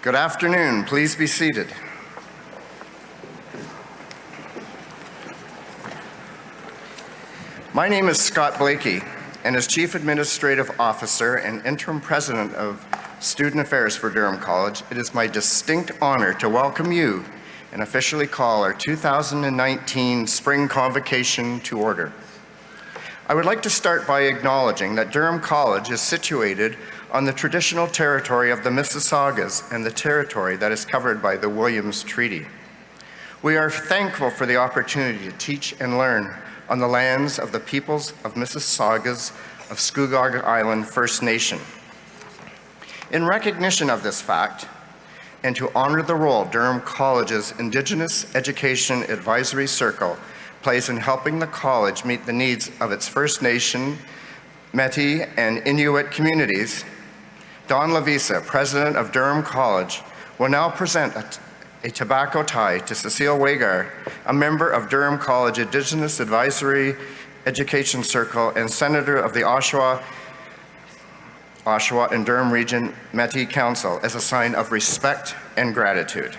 Good afternoon. Please be seated. My name is Scott Blakey, and as Chief Administrative Officer and Interim President of Student Affairs for Durham College, it is my distinct honor to welcome you and officially call our 2019 Spring Convocation to order. I would like to start by acknowledging that Durham College is situated on the traditional territory of the Mississaugas and the territory that is covered by the Williams Treaty. We are thankful for the opportunity to teach and learn on the lands of the peoples of Mississaugas of Scugog Island First Nation. In recognition of this fact, and to honor the role Durham College's Indigenous Education Advisory Circle plays in helping the college meet the needs of its First Nation, Métis, and Inuit communities, Don Lavisa, President of Durham College, will now present a tobacco tie to Cecile Wagar, a member of Durham College Indigenous Advisory Education Circle and Senator of the Oshawa and Durham Region Métis Council, as a sign of respect and gratitude.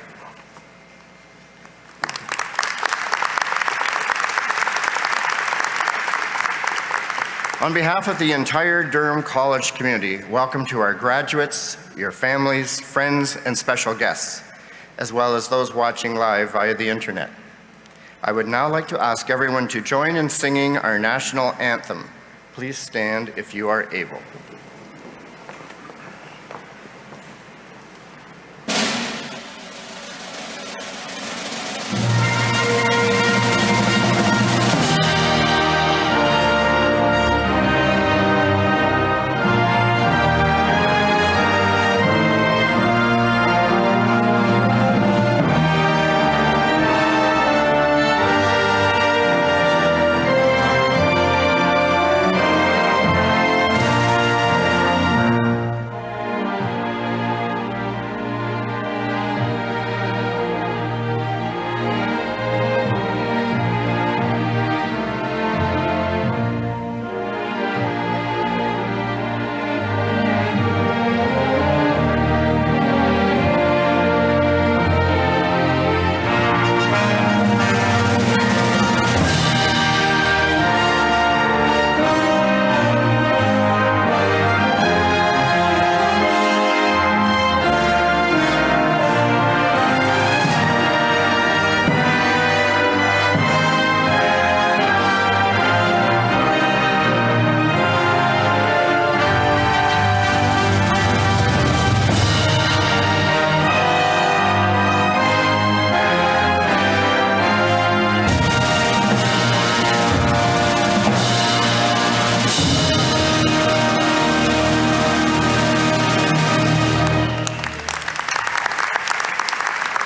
On behalf of the entire Durham College community, welcome to our graduates, your families, friends, and special guests, as well as those watching live via the internet. I would now like to ask everyone to join in singing our national anthem. Please stand if you are able.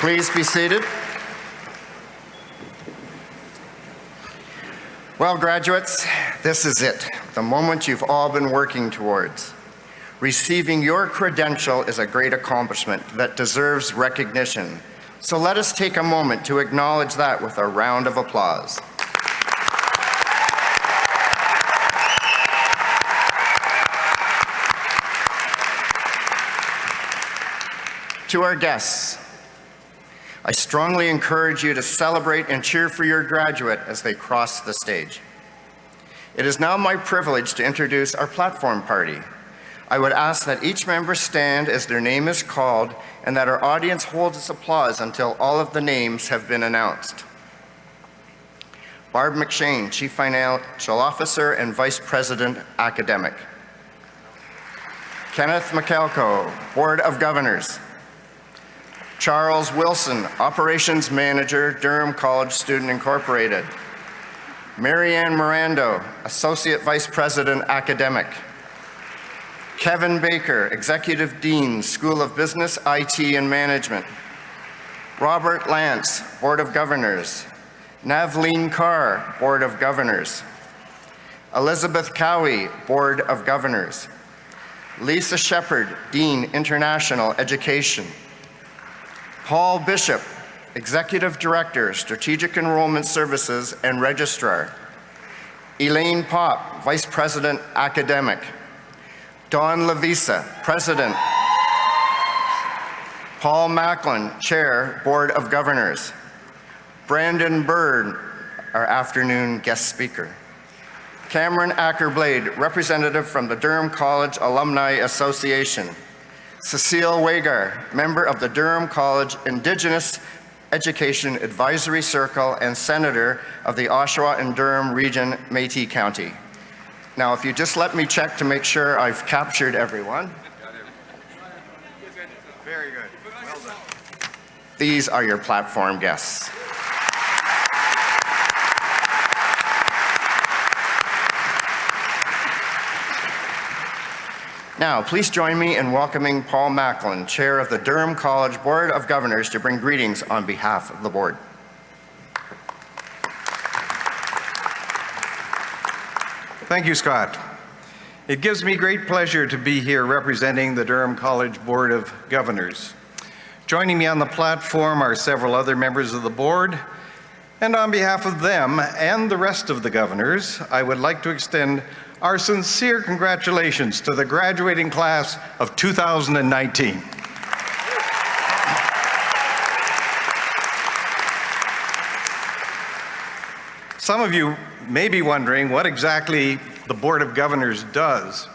Please be seated. Well, graduates, this is it, the moment you've all been working towards. Receiving your credential is a great accomplishment that deserves recognition. So let us take a moment to acknowledge that with a round of applause. To our guests, I strongly encourage you to celebrate and cheer for your graduate as they cross the stage. It is now my privilege to introduce our platform party. I would ask that each member stand as their name is called and that our audience holds its applause until all of the names have been announced. Barb McShane, Chief Financial Officer and Vice President Academic. Kenneth McElko, Board of Governors. Charles Wilson, Operations Manager, Durham College Student Incorporated. Marianne Mirando, Associate Vice President, Academic. Kevin Baker, Executive Dean, School of Business, IT and Management. Robert Lance, Board of Governors. Navleen Carr, Board of Governors. Elizabeth Cowie, Board of Governors. Lisa Shepard, Dean, International Education. Paul Bishop, Executive Director, Strategic Enrollment Services and Registrar. Elaine Pop, Vice President, Academic. Don Lavisa, President. Paul Macklin, Chair, Board of Governors. Brandon Bird, our afternoon guest speaker. Cameron Ackerblade, representative from the Durham College Alumni Association. Cecile Wagar, member of the Durham College Indigenous Education Advisory Circle and Senator of the Oshawa and Durham Region, Métis County. Now, if you just let me check to make sure I've captured everyone. Very good. Well done. These are your platform guests. Now, please join me in welcoming Paul Macklin, Chair of the Durham College Board of Governors, to bring greetings on behalf of the board. Thank you, Scott. It gives me great pleasure to be here representing the Durham College Board of Governors. Joining me on the platform are several other members of the board, and on behalf of them and the rest of the governors, I would like to extend our sincere congratulations to the graduating class of 2019. Some of you may be wondering what exactly the Board of Governors does.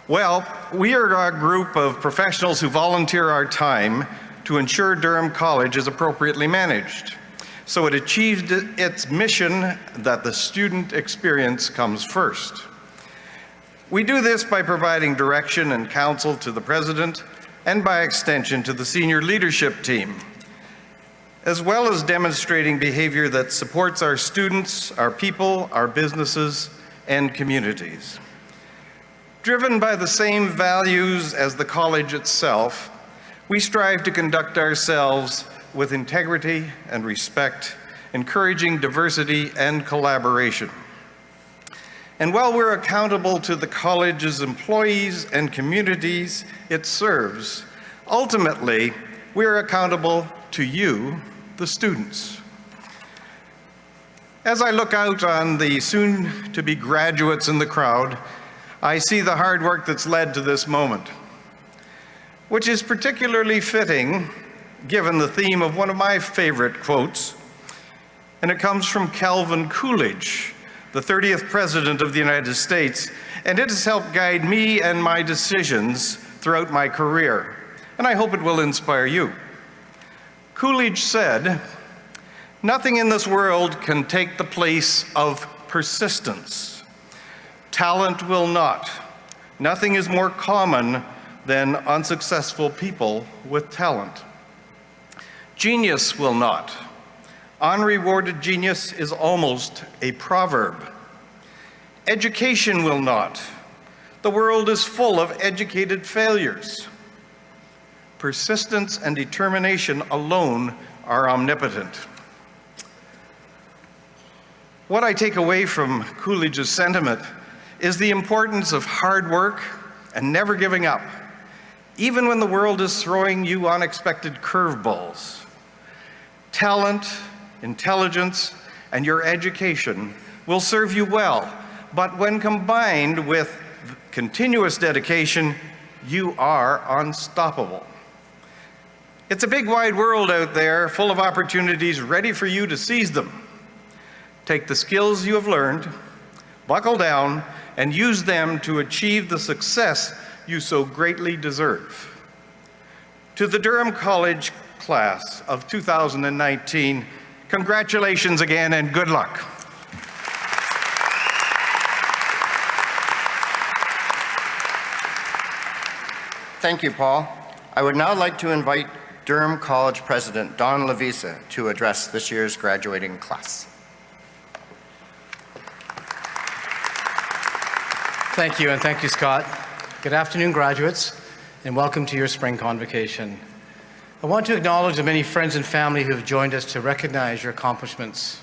Well, we are a group of professionals who volunteer our time to ensure Durham College is appropriately managed, so it achieves its mission that the student experience comes first. We do this by providing direction and counsel to the president and by extension to the senior leadership team, as well as demonstrating behavior that supports our students, our people, our businesses, and communities. Driven by the same values as the college itself, we strive to conduct ourselves with integrity and respect, encouraging diversity and collaboration. And while we're accountable to the college's employees and communities it serves, ultimately, we're accountable to you, the students. As I look out on the soon-to-be graduates in the crowd, I see the hard work that's led to this moment, which is particularly fitting given the theme of one of my favorite quotes, and it comes from Calvin Coolidge, the 30th President of the United States, and it has helped guide me and my decisions throughout my career, and I hope it will inspire you. Coolidge said, "Nothing in this world can take the place of persistence. Talent will not. Nothing is more common than unsuccessful people with talent. Genius will not. Unrewarded genius is almost a proverb. Education will not. The world is full of educated failures. Persistence and determination alone are omnipotent." What I take away from Coolidge's sentiment is the importance of hard work and never giving up, even when the world is throwing you unexpected curveballs. Talent, intelligence, and your education will serve you well, but when combined with continuous dedication, you are unstoppable. It's a big wide world out there full of opportunities ready for you to seize them. Take the skills you have learned, buckle down, and use them to achieve the success you so greatly deserve. To the Durham College class of 2019, congratulations again and good luck. Thank you, Paul. I would now like to invite Durham College President Don Levisa to address this year's graduating class. Thank you, and thank you, Scott. Good afternoon, graduates, and welcome to your spring convocation. I want to acknowledge the many friends and family who have joined us to recognize your accomplishments.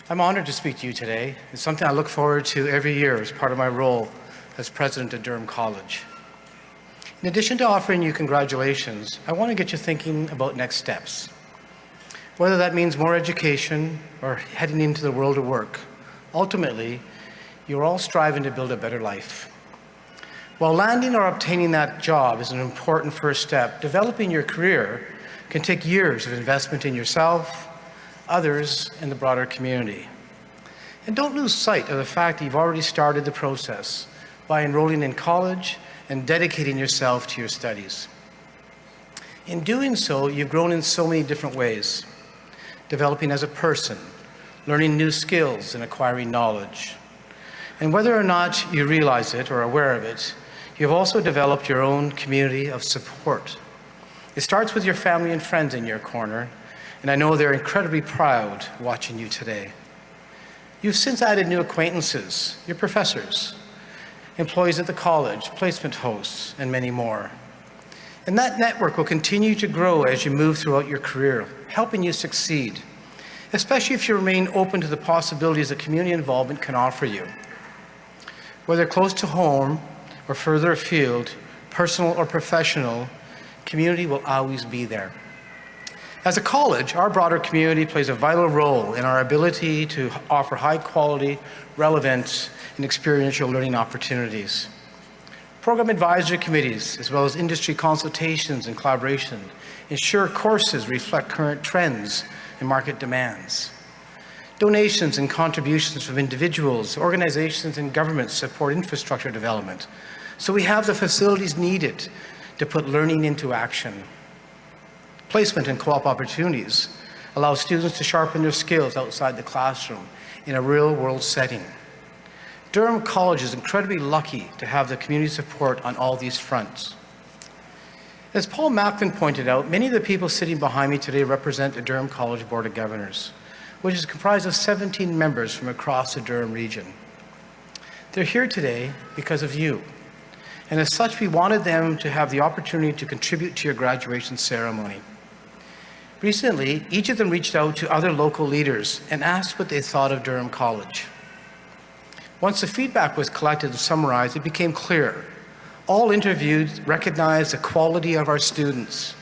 I'm honored to speak to you today. It's something I look forward to every year as part of my role as president of Durham College. In addition to offering you congratulations, I want to get you thinking about next steps. Whether that means more education or heading into the world of work, ultimately, you're all striving to build a better life. While landing or obtaining that job is an important first step, developing your career can take years of investment in yourself, others, and the broader community. And don't lose sight of the fact that you've already started the process by enrolling in college and dedicating yourself to your studies. In doing so, you've grown in so many different ways, developing as a person, learning new skills, and acquiring knowledge. And whether or not you realize it or are aware of it, you've also developed your own community of support. It starts with your family and friends in your corner, and I know they're incredibly proud watching you today. You've since added new acquaintances, your professors, employees at the college, placement hosts, and many more. And that network will continue to grow as you move throughout your career, helping you succeed, especially if you remain open to the possibilities that community involvement can offer you. Whether close to home or further afield, personal or professional, community will always be there. As a college, our broader community plays a vital role in our ability to offer high-quality, relevant, and experiential learning opportunities. Program advisory committees, as well as industry consultations and collaboration, ensure courses reflect current trends and market demands. Donations and contributions from individuals, organizations, and governments support infrastructure development, so we have the facilities needed to put learning into action. Placement and co-op opportunities allow students to sharpen their skills outside the classroom in a real-world setting. Durham College is incredibly lucky to have the community support on all these fronts. As Paul Macklin pointed out, many of the people sitting behind me today represent the Durham College Board of Governors, which is comprised of 17 members from across the Durham region. They're here today because of you, and as such, we wanted them to have the opportunity to contribute to your graduation ceremony. Recently, each of them reached out to other local leaders and asked what they thought of Durham College. Once the feedback was collected and summarized, it became clear. All interviewed recognized the quality of our students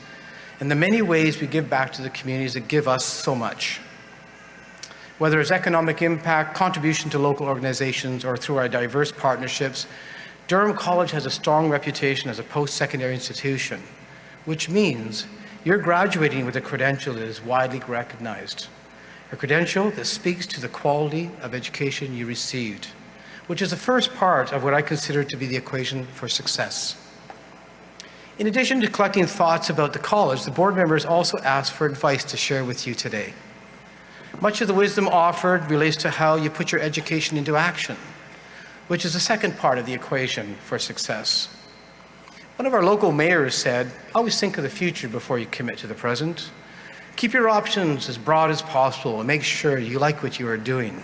and the many ways we give back to the communities that give us so much. Whether it's economic impact, contribution to local organizations, or through our diverse partnerships, Durham College has a strong reputation as a post-secondary institution, which means you're graduating with a credential that is widely recognized, a credential that speaks to the quality of education you received, which is the first part of what I consider to be the equation for success. In addition to collecting thoughts about the college, the board members also asked for advice to share with you today. Much of the wisdom offered relates to how you put your education into action, which is the second part of the equation for success. One of our local mayors said, always think of the future before you commit to the present. Keep your options as broad as possible and make sure you like what you are doing.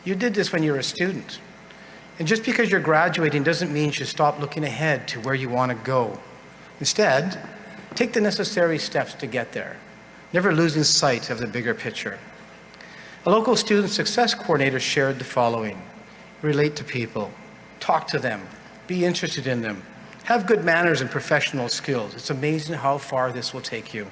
You did this when you were a student. And just because you're graduating doesn't mean you should stop looking ahead to where you want to go. Instead, take the necessary steps to get there, never losing sight of the bigger picture. A local student success coordinator shared the following: relate to people, talk to them, be interested in them, have good manners and professional skills. It's amazing how far this will take you.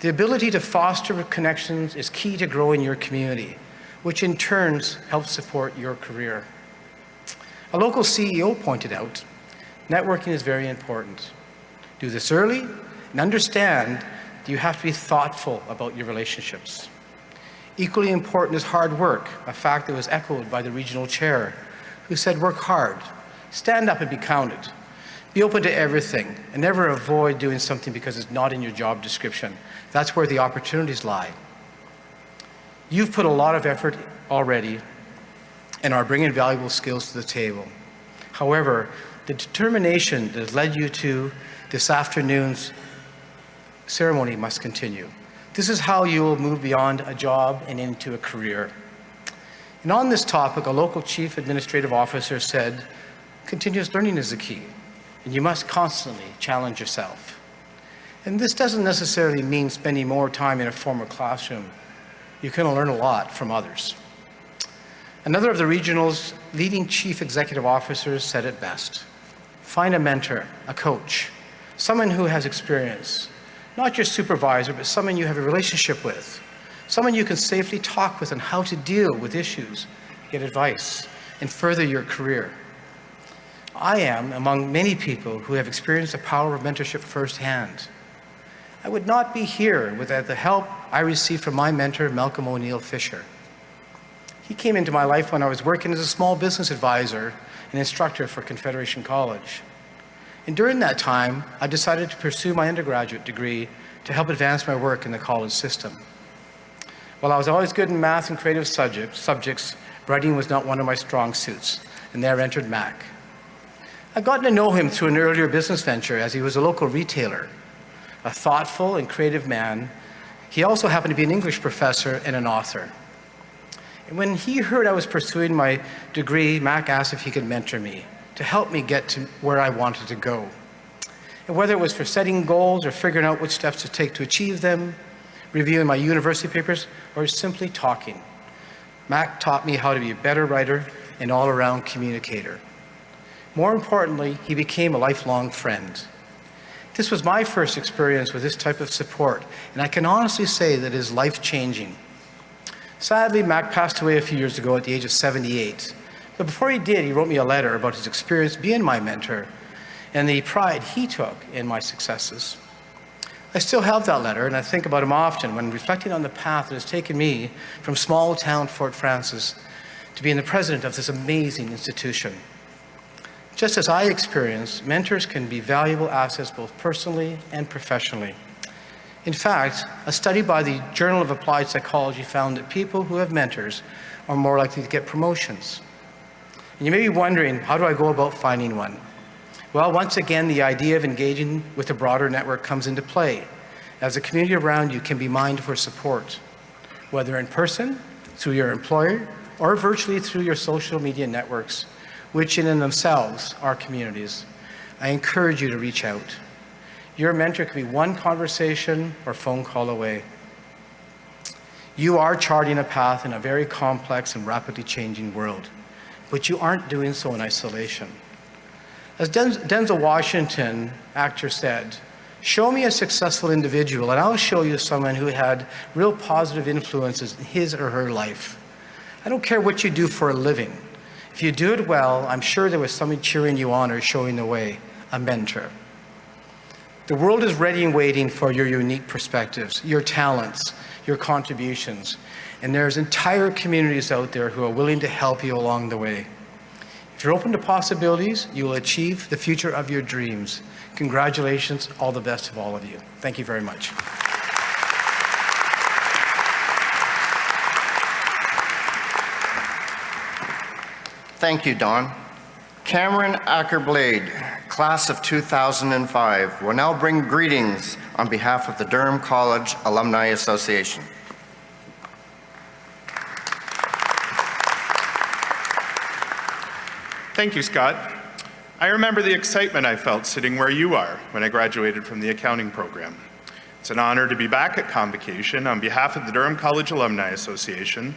The ability to foster connections is key to growing your community, which in turn helps support your career. A local CEO pointed out, networking is very important. Do this early and understand that you have to be thoughtful about your relationships. Equally important is hard work, a fact that was echoed by the regional chair, who said work hard, stand up and be counted, be open to everything, and never avoid doing something because it's not in your job description. That's where the opportunities lie. You've put a lot of effort already and are bringing valuable skills to the table. However, the determination that has led you to this afternoon's ceremony must continue. This is how you will move beyond a job and into a career. And on this topic, a local chief administrative officer said, continuous learning is the key, and you must constantly challenge yourself. And this doesn't necessarily mean spending more time in a formal classroom. You can learn a lot from others. Another of the regional's leading chief executive officers said it best. Find a mentor, a coach, someone who has experience, not your supervisor, but someone you have a relationship with, someone you can safely talk with on how to deal with issues, get advice, and further your career. I am among many people who have experienced the power of mentorship firsthand. I would not be here without the help I received from my mentor, Malcolm O'Neill Fisher. He came into my life when I was working as a small business advisor and instructor for Confederation College. And during that time, I decided to pursue my undergraduate degree to help advance my work in the college system. While I was always good in math and creative subjects, writing was not one of my strong suits, and there entered Mac. I'd gotten to know him through an earlier business venture as he was a local retailer, a thoughtful and creative man. He also happened to be an English professor and an author. And when he heard I was pursuing my degree, Mac asked if he could mentor me to help me get to where I wanted to go. And whether it was for setting goals or figuring out which steps to take to achieve them, reviewing my university papers, or simply talking, Mac taught me how to be a better writer and all-around communicator. More importantly, he became a lifelong friend. This was my first experience with this type of support, and I can honestly say that it is life-changing. Sadly, Mac passed away a few years ago at the age of 78. But before he did, he wrote me a letter about his experience being my mentor and the pride he took in my successes. I still have that letter, and I think about him often when reflecting on the path that has taken me from small town Fort Francis to being the president of this amazing institution. Just as I experienced, mentors can be valuable assets both personally and professionally. In fact, a study by the Journal of Applied Psychology found that people who have mentors are more likely to get promotions. And you may be wondering, how do I go about finding one? Well, once again, the idea of engaging with a broader network comes into play, as the community around you can be mined for support, whether in person, through your employer, or virtually through your social media networks, which in and themselves are communities. I encourage you to reach out. Your mentor can be one conversation or phone call away. You are charting a path in a very complex and rapidly changing world, but you aren't doing so in isolation. As Denzel Washington, actor, said, "Show me a successful individual and I'll show you someone who had real positive influences in his or her life. I don't care what you do for a living. If you do it well, I'm sure there was somebody cheering you on or showing the way, a mentor." The world is ready and waiting for your unique perspectives, your talents, your contributions, and there's entire communities out there who are willing to help you along the way. If you're open to possibilities, you will achieve the future of your dreams. Congratulations, all the best of all of you. Thank you very much. Thank you, Don. Cameron Ackerblade, class of 2005, will now bring greetings on behalf of the Durham College Alumni Association. Thank you, Scott. I remember the excitement I felt sitting where you are when I graduated from the accounting program. It's an honor to be back at Convocation on behalf of the Durham College Alumni Association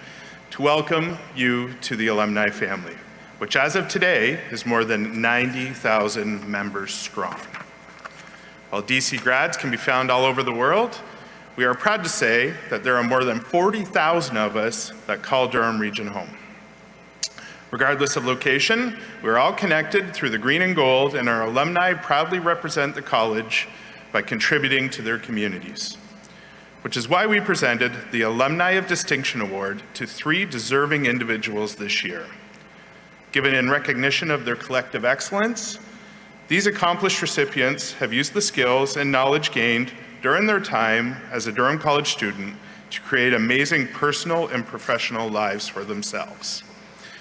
to welcome you to the alumni family, which as of today is more than 90,000 members strong. While DC grads can be found all over the world, we are proud to say that there are more than 40,000 of us that call Durham Region home. Regardless of location, we're all connected through the green and gold, and our alumni proudly represent the college by contributing to their communities, which is why we presented the Alumni of Distinction Award to 3 deserving individuals this year. Given in recognition of their collective excellence, these accomplished recipients have used the skills and knowledge gained during their time as a Durham College student to create amazing personal and professional lives for themselves.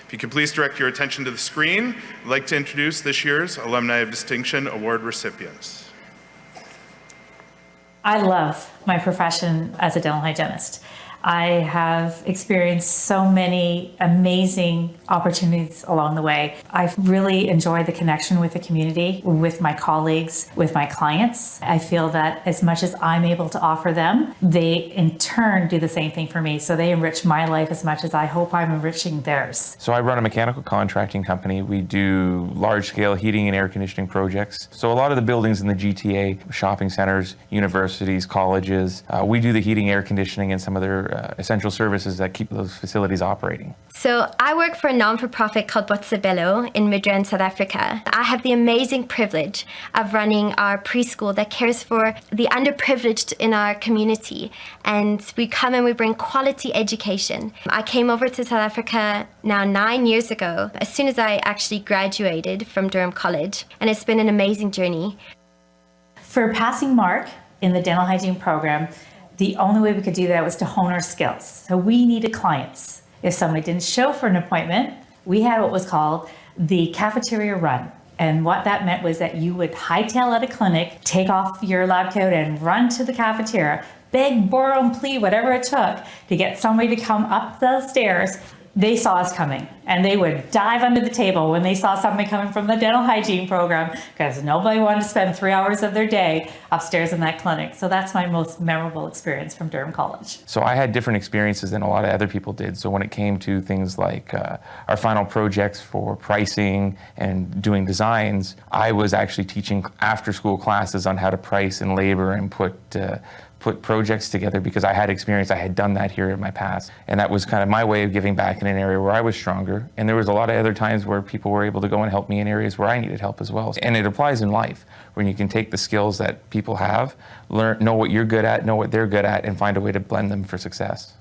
If you could please direct your attention to the screen, I'd like to introduce this year's Alumni of Distinction Award recipients. I love my profession as a dental hygienist. I have experienced so many amazing opportunities along the way. I've really enjoyed the connection with the community, with my colleagues, with my clients. I feel that as much as I'm able to offer them, they in turn do the same thing for me. So they enrich my life as much as I hope I'm enriching theirs. So I run a mechanical contracting company. We do large-scale heating and air conditioning projects. So a lot of the buildings in the GTA, shopping centers, universities, colleges, we do the heating, air conditioning, and some of their essential services that keep those facilities operating. So I work for a non-for-profit called Botshabelo in Midrand, South Africa. I have the amazing privilege of running our preschool that cares for the underprivileged in our community. And we come and we bring quality education. I came over to South Africa now 9 years ago, as soon as I actually graduated from Durham College. And it's been an amazing journey. For passing mark in the dental hygiene program, the only way we could do that was to hone our skills. So we needed clients. If somebody didn't show for an appointment, we had what was called the cafeteria run. And what that meant was that you would hightail at a clinic, take off your lab coat and run to the cafeteria, beg, borrow, and plead, whatever it took to get somebody to come up the stairs. They saw us coming and they would dive under the table when they saw somebody coming from the dental hygiene program, because nobody wanted to spend 3 hours of their day upstairs in that clinic. So that's my most memorable experience from Durham College. So I had different experiences than a lot of other people did. So when it came to things like our final projects for pricing and doing designs, I was actually teaching after school classes on how to price and labor and put projects together, because I had experience. I had done that here in my past, and that was kind of my way of giving back in an area where I was stronger. And there was a lot of other times where people were able to go and help me in areas where I needed help as well. And it applies in life, when you can take the skills that people have, know what you're good at, know what they're good at, and find a way to blend them for success.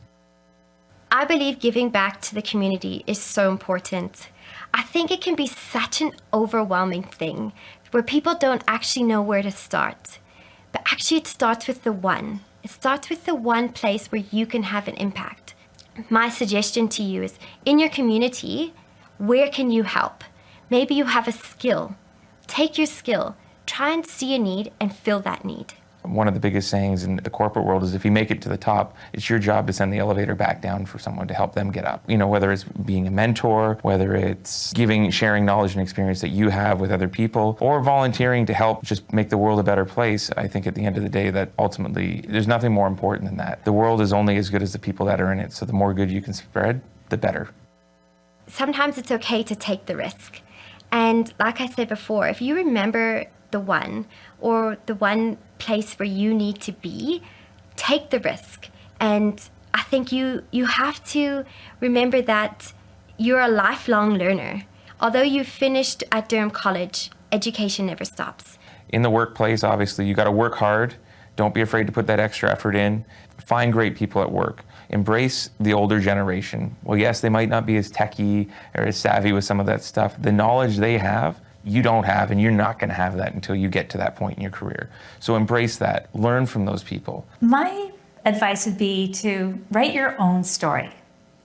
I believe giving back to the community is so important. I think it can be such an overwhelming thing where people don't actually know where to start. But actually it starts with the one. It starts with the one place where you can have an impact. My suggestion to you is, in your community, where can you help? Maybe you have a skill. Take your skill, try and see a need and fill that need. One of the biggest sayings in the corporate world is, if you make it to the top, it's your job to send the elevator back down for someone to help them get up. You know, whether it's being a mentor, whether it's sharing knowledge and experience that you have with other people, or volunteering to help just make the world a better place. I think at the end of the day that ultimately there's nothing more important than that. The world is only as good as the people that are in it. So the more good you can spread, the better. Sometimes it's okay to take the risk. And like I said before, if you remember the one, or the one place where you need to be, take the risk. And I think you have to remember that you're a lifelong learner. Although you've finished at Durham College, education never stops. In the workplace, obviously, you got to work hard. Don't be afraid to put that extra effort in. Find great people at work. Embrace the older generation. Well, yes, they might not be as techie or as savvy with some of that stuff. The knowledge they have, you don't have, and you're not going to have that until you get to that point in your career. So embrace that. Learn from those people. My advice would be to write your own story.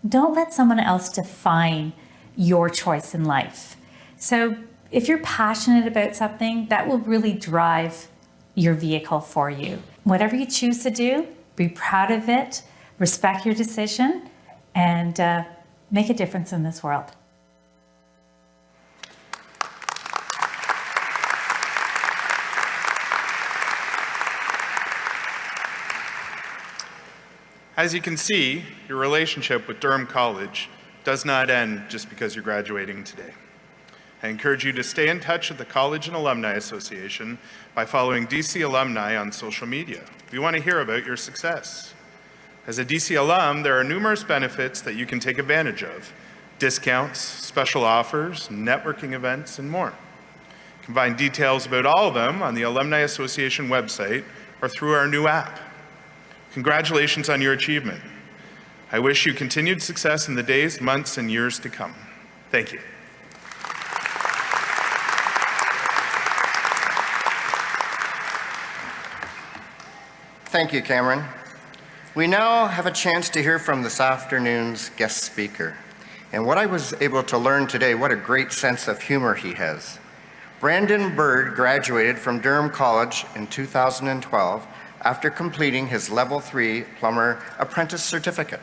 Don't let someone else define your choice in life. So if you're passionate about something, that will really drive your vehicle for you. Whatever you choose to do, be proud of it, respect your decision, and make a difference in this world. As you can see, your relationship with Durham College does not end just because you're graduating today. I encourage you to stay in touch with the College and Alumni Association by following DC Alumni on social media. We want to hear about your success. As a DC alum, there are numerous benefits that you can take advantage of: discounts, special offers, networking events, and more. You can find details about all of them on the Alumni Association website or through our new app. Congratulations on your achievement. I wish you continued success in the days, months, and years to come. Thank you. Thank you, Cameron. We now have a chance to hear from this afternoon's guest speaker. And what I was able to learn today, what a great sense of humor he has. Brandon Bird graduated from Durham College in 2012 after completing his Level 3 Plumber Apprentice Certificate.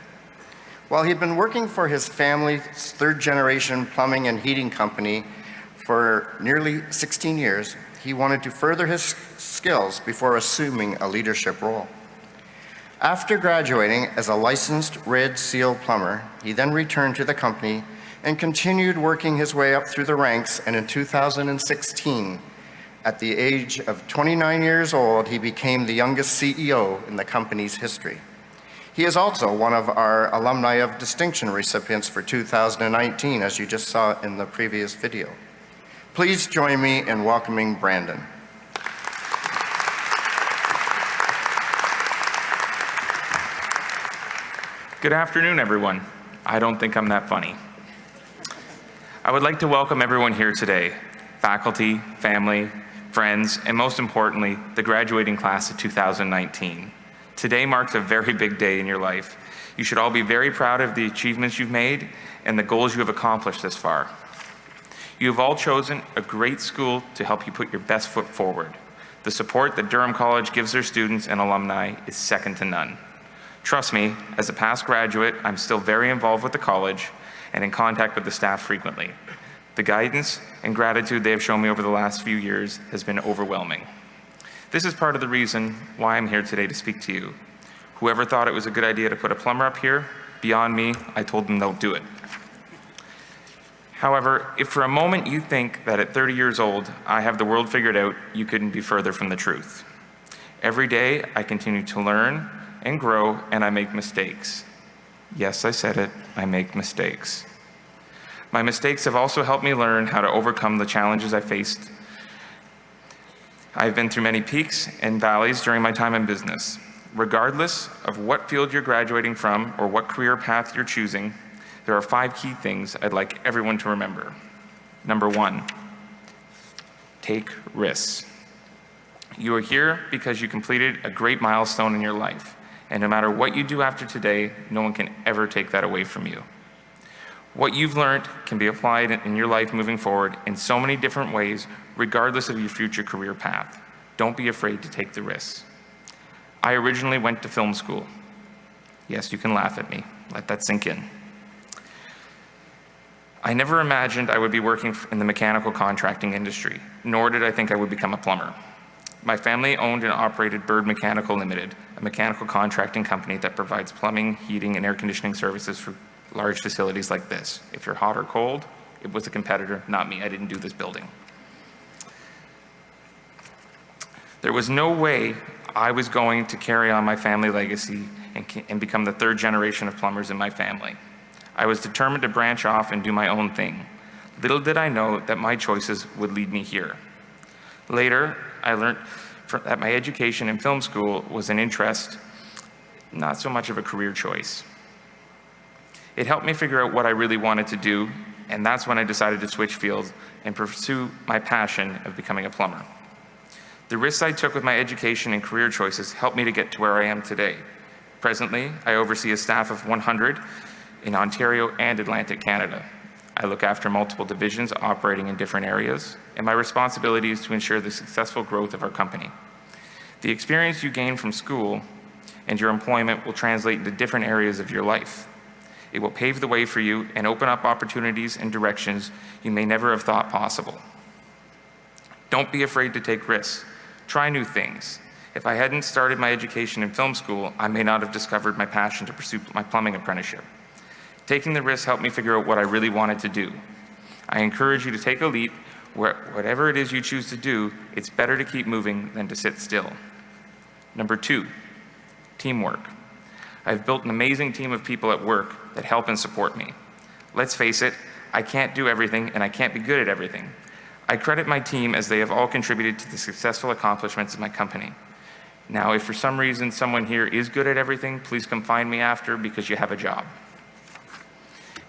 While he'd been working for his family's third-generation plumbing and heating company for nearly 16 years, he wanted to further his skills before assuming a leadership role. After graduating as a licensed Red Seal plumber, he then returned to the company and continued working his way up through the ranks, and in 2016, at the age of 29 years old, he became the youngest CEO in the company's history. He is also one of our Alumni of Distinction recipients for 2019, as you just saw in the previous video. Please join me in welcoming Brandon. Good afternoon, everyone. I don't think I'm that funny. I would like to welcome everyone here today, faculty, family, friends, and most importantly, the graduating class of 2019. Today marks a very big day in your life. You should all be very proud of the achievements you've made and the goals you have accomplished thus far. You have all chosen a great school to help you put your best foot forward. The support that Durham College gives their students and alumni is second to none. Trust me, as a past graduate, I'm still very involved with the college and in contact with the staff frequently. The guidance and gratitude they have shown me over the last few years has been overwhelming. This is part of the reason why I'm here today to speak to you. Whoever thought it was a good idea to put a plumber up here, beyond me, I told them don't do it. However, if for a moment you think that at 30 years old, I have the world figured out, you couldn't be further from the truth. Every day, I continue to learn and grow, and I make mistakes. Yes, I said it, I make mistakes. My mistakes have also helped me learn how to overcome the challenges I faced. I've been through many peaks and valleys during my time in business. Regardless of what field you're graduating from or what career path you're choosing, there are 5 key things I'd like everyone to remember. Number 1, take risks. You are here because you completed a great milestone in your life. And no matter what you do after today, no one can ever take that away from you. What you've learned can be applied in your life moving forward in so many different ways, regardless of your future career path. Don't be afraid to take the risks. I originally went to film school. Yes, you can laugh at me. Let that sink in. I never imagined I would be working in the mechanical contracting industry, nor did I think I would become a plumber. My family owned and operated Bird Mechanical Limited, a mechanical contracting company that provides plumbing, heating, and air conditioning services for large facilities like this. If you're hot or cold, it was a competitor, not me. I didn't do this building. There was no way I was going to carry on my family legacy and become the 3rd generation of plumbers in my family. I was determined to branch off and do my own thing. Little did I know that my choices would lead me here. Later, I learned that my education in film school was an interest, not so much of a career choice. It helped me figure out what I really wanted to do, and that's when I decided to switch fields and pursue my passion of becoming a plumber. The risks I took with my education and career choices helped me to get to where I am today. Presently, I oversee a staff of 100 in Ontario and Atlantic Canada. I look after multiple divisions operating in different areas, and my responsibility is to ensure the successful growth of our company. The experience you gain from school and your employment will translate into different areas of your life. It will pave the way for you and open up opportunities and directions you may never have thought possible. Don't be afraid to take risks. Try new things. If I hadn't started my education in film school, I may not have discovered my passion to pursue my plumbing apprenticeship. Taking the risk helped me figure out what I really wanted to do. I encourage you to take a leap. Whatever it is you choose to do, it's better to keep moving than to sit still. Number 2, teamwork. I've built an amazing team of people at work that help and support me. Let's face it, I can't do everything and I can't be good at everything. I credit my team as they have all contributed to the successful accomplishments of my company. Now, if for some reason someone here is good at everything, please come find me after because you have a job.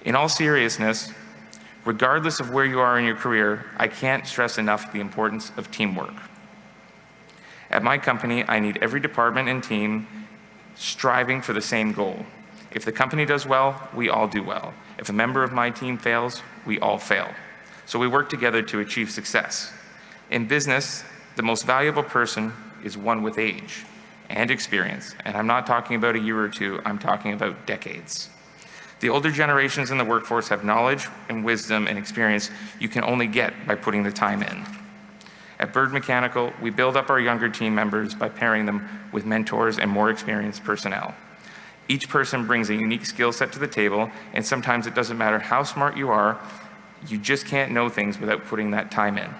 In all seriousness, regardless of where you are in your career, I can't stress enough the importance of teamwork. At my company, I need every department and team striving for the same goal. If the company does well, we all do well. If a member of my team fails, we all fail. So we work together to achieve success. In business, the most valuable person is one with age and experience. And I'm not talking about a year or two, I'm talking about decades. The older generations in the workforce have knowledge and wisdom and experience you can only get by putting the time in. At Bird Mechanical, we build up our younger team members by pairing them with mentors and more experienced personnel. Each person brings a unique skill set to the table, and sometimes it doesn't matter how smart you are, you just can't know things without putting that time in.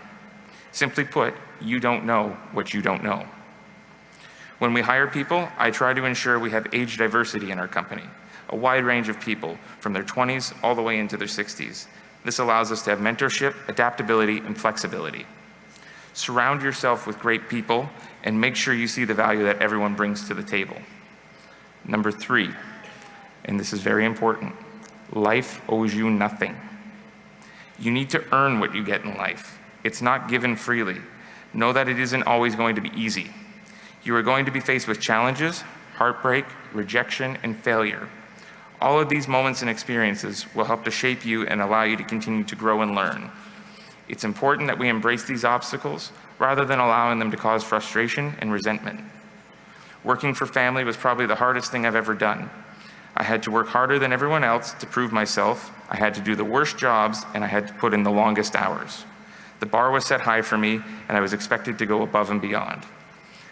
Simply put, you don't know what you don't know. When we hire people, I try to ensure we have age diversity in our company, a wide range of people from their 20s all the way into their 60s. This allows us to have mentorship, adaptability, and flexibility. Surround yourself with great people and make sure you see the value that everyone brings to the table. Number 3, and this is very important, life owes you nothing. You need to earn what you get in life. It's not given freely. Know that it isn't always going to be easy. You are going to be faced with challenges, heartbreak, rejection, and failure. All of these moments and experiences will help to shape you and allow you to continue to grow and learn. It's important that we embrace these obstacles rather than allowing them to cause frustration and resentment. Working for family was probably the hardest thing I've ever done. I had to work harder than everyone else to prove myself. I had to do the worst jobs, and I had to put in the longest hours. The bar was set high for me, and I was expected to go above and beyond.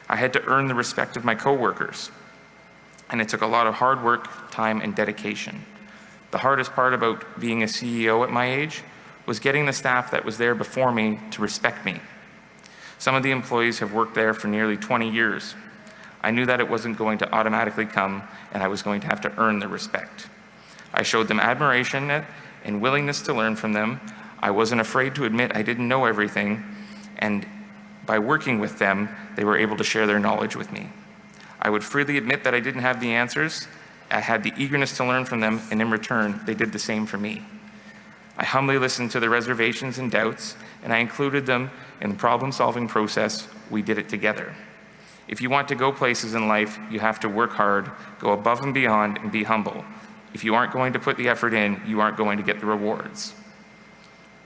I had to earn the respect of my coworkers, and it took a lot of hard work, time, and dedication. The hardest part about being a CEO at my age was getting the staff that was there before me to respect me. Some of the employees have worked there for nearly 20 years. I knew that it wasn't going to automatically come, and I was going to have to earn their respect. I showed them admiration and willingness to learn from them. I wasn't afraid to admit I didn't know everything, and by working with them, they were able to share their knowledge with me. I would freely admit that I didn't have the answers. I had the eagerness to learn from them, and in return, they did the same for me. I humbly listened to their reservations and doubts, and I included them in the problem-solving process. We did it together. If you want to go places in life, you have to work hard, go above and beyond, and be humble. If you aren't going to put the effort in, you aren't going to get the rewards.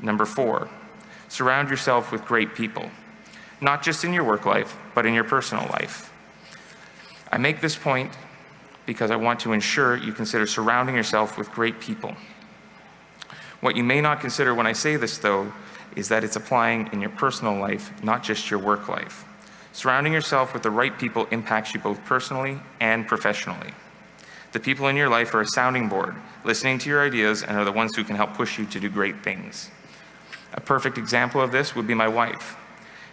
Number 4, surround yourself with great people, not just in your work life, but in your personal life. I make this point because I want to ensure you consider surrounding yourself with great people. What you may not consider when I say this, though, is that it's applying in your personal life, not just your work life. Surrounding yourself with the right people impacts you both personally and professionally. The people in your life are a sounding board, listening to your ideas, and are the ones who can help push you to do great things. A perfect example of this would be my wife.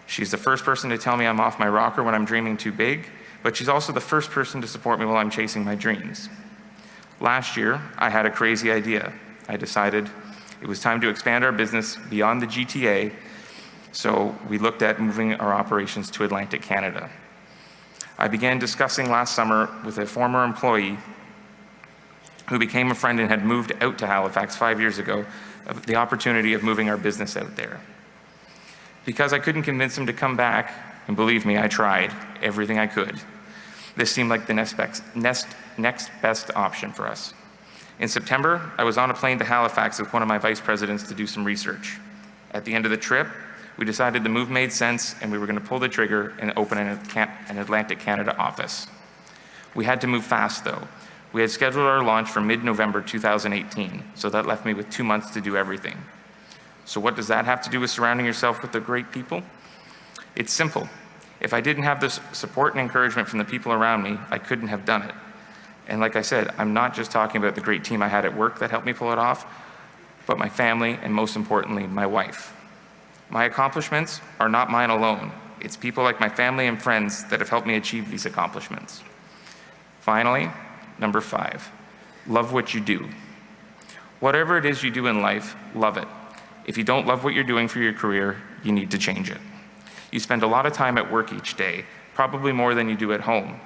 She's the first person to tell me I'm off my rocker when I'm dreaming too big, but she's also the first person to support me while I'm chasing my dreams. Last year, I had a crazy idea. I decided it was time to expand our business beyond the GTA, so we looked at moving our operations to Atlantic Canada. I began discussing last summer with a former employee who became a friend and had moved out to Halifax 5 years ago, of the opportunity of moving our business out there. Because I couldn't convince him to come back, and believe me, I tried everything I could, this seemed like the next best option for us. In September, I was on a plane to Halifax with one of my vice presidents to do some research. At the end of the trip, we decided the move made sense, and we were going to pull the trigger and open an Atlantic Canada office. We had to move fast, though. We had scheduled our launch for mid-November 2018, so that left me with 2 months to do everything. So what does that have to do with surrounding yourself with the great people? It's simple. If I didn't have the support and encouragement from the people around me, I couldn't have done it. And like I said, I'm not just talking about the great team I had at work that helped me pull it off, but my family, and most importantly, my wife. My accomplishments are not mine alone. It's people like my family and friends that have helped me achieve these accomplishments. Finally, number 5, love what you do. Whatever it is you do in life, love it. If you don't love what you're doing for your career, you need to change it. You spend a lot of time at work each day, probably more than you do at home.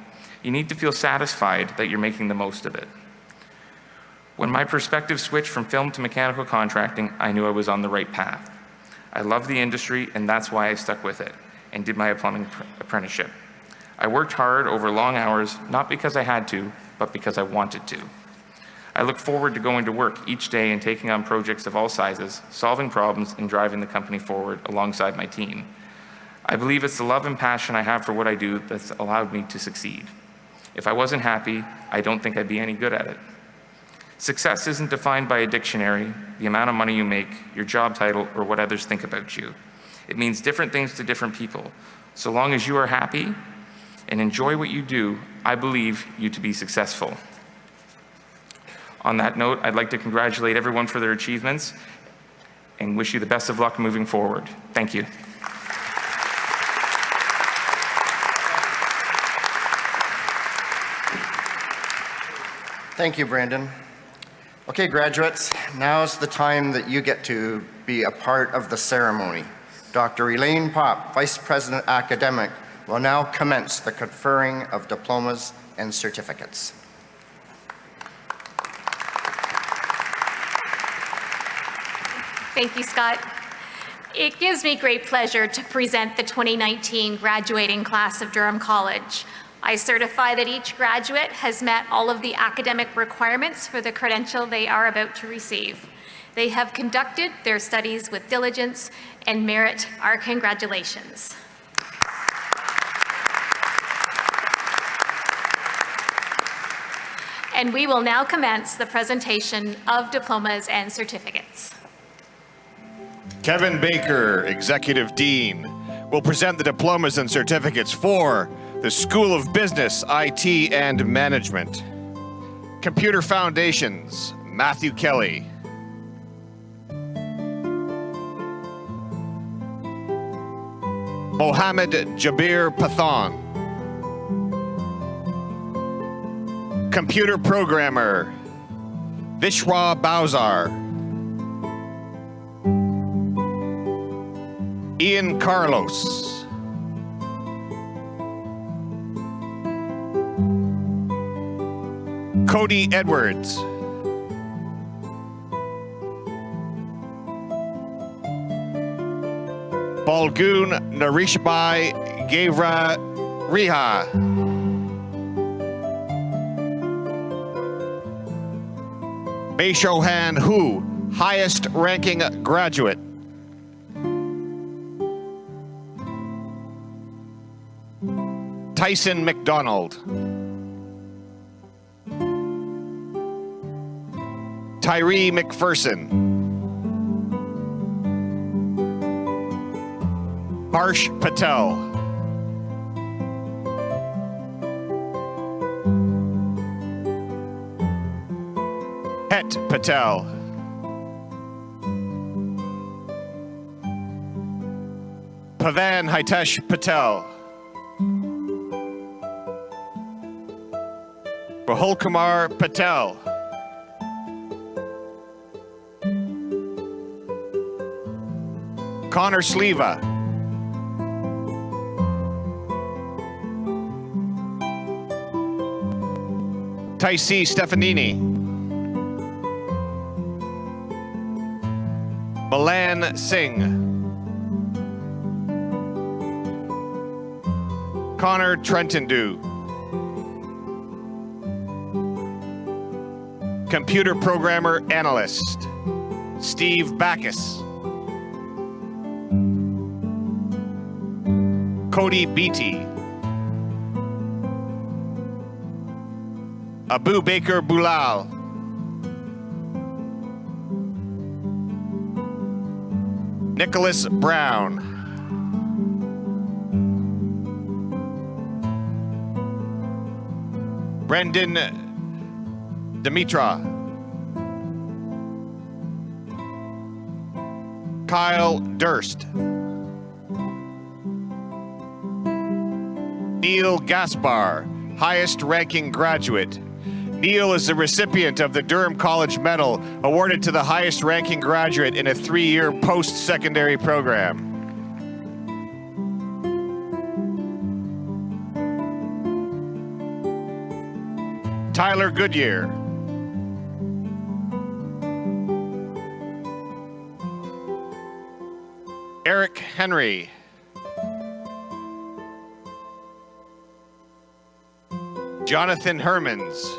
You need to feel satisfied that you're making the most of it. When my perspective switched from film to mechanical contracting, I knew I was on the right path. I love the industry, and that's why I stuck with it and did my plumbing apprenticeship. I worked hard over long hours, not because I had to, but because I wanted to. I look forward to going to work each day and taking on projects of all sizes, solving problems, and driving the company forward alongside my team. I believe it's the love and passion I have for what I do that's allowed me to succeed. If I wasn't happy, I don't think I'd be any good at it. Success isn't defined by a dictionary, the amount of money you make, your job title, or what others think about you. It means different things to different people. So long as you are happy and enjoy what you do, I believe you to be successful. On that note, I'd like to congratulate everyone for their achievements and wish you the best of luck moving forward. Thank you. Thank you, Brandon. Okay, graduates, now's the time that you get to be a part of the ceremony. Dr. Elaine Pop, Vice President Academic, will now commence the conferring of diplomas and certificates. Thank you, Scott. It gives me great pleasure to present the 2019 graduating class of Durham College. I certify that each graduate has met all of the academic requirements for the credential they are about to receive. They have conducted their studies with diligence and merit our congratulations. And we will now commence the presentation of diplomas and certificates. Kevin Baker, Executive Dean, will present the diplomas and certificates for the School of Business, IT, and Management. Computer Foundations, Matthew Kelly. Mohammed Jabir Pathan. Computer Programmer, Vishwa Bowsar. Ian Carlos. Cody Edwards. Balgoon Narishbai Gavra Riha. Meishohan Hu, highest ranking graduate. Tyson McDonald. Tyree McPherson. Harsh Patel. Het Patel. Pavan Hitesh Patel. Rahul Kumar Patel. Connor Sleva. Tyce Stefanini. Milan Singh. Connor Trentondew. Computer Programmer Analyst, Steve Backus. Cody Beatty. Abu Baker Bulal. Nicholas Brown. Brendan Dimitra. Kyle Durst. Neil Gaspar, highest ranking graduate. Neil is the recipient of the Durham College Medal, awarded to the highest ranking graduate in a 3-year post-secondary program. Tyler Goodyear. Eric Henry. Jonathan Hermans.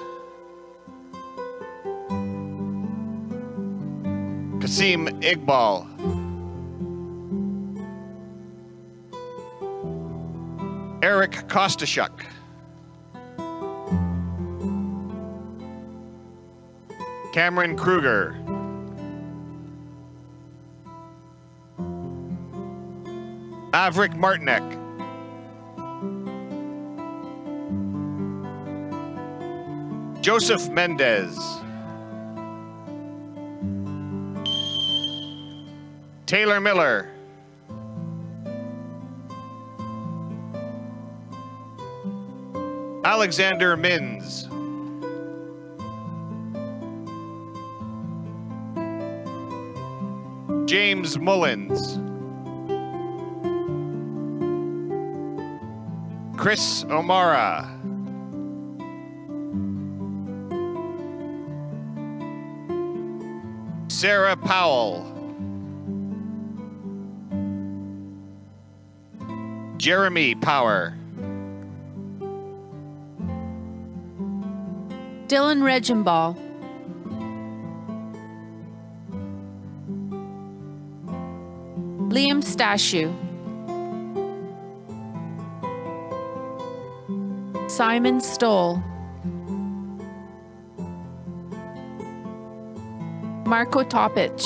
Kasim Iqbal. Eric Kostashuk. Cameron Kruger. Maverick Martinek. Joseph Mendez. Taylor Miller. Alexander Mins. James Mullins. Chris O'Mara. Sarah Powell. Jeremy Power. Dylan Regenball. Liam Stashu. Simon Stoll. Marco Topic.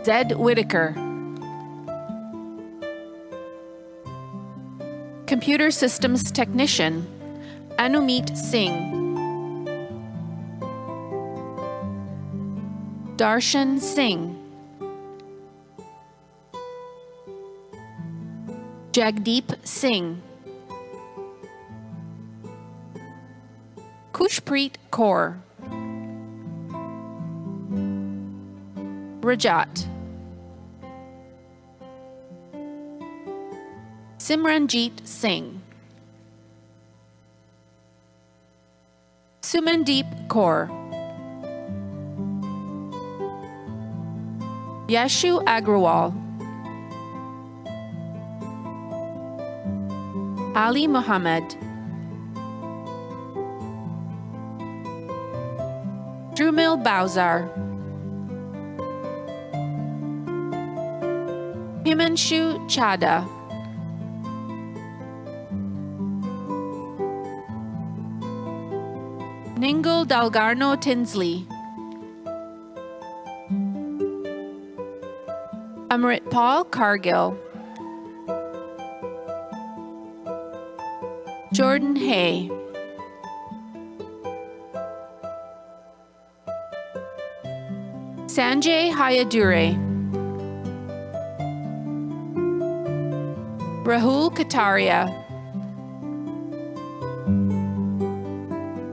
Zed Whitaker. Computer Systems Technician, Anumit Singh. Darshan Singh. Jagdeep Singh. Kushpreet Kaur. Rajat. Simranjeet Singh. Sumandeep Kaur. Yashu Agrawal. Ali Muhammad. Drumil Bowsar. Himanshu Chada. Ningal Dalgarno Tinsley. Amrit Paul Cargill. Jordan Hay. Sanjay Hayadure. Rahul Kataria.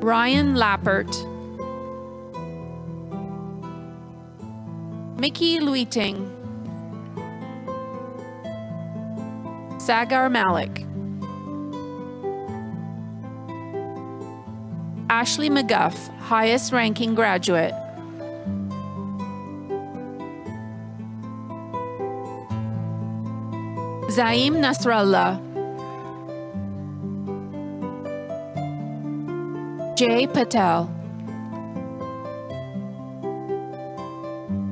Ryan Lappert. Mickey Luiting. Sagar Malik. Ashley McGuff, highest ranking graduate. Zaim Nasrallah. Jay Patel.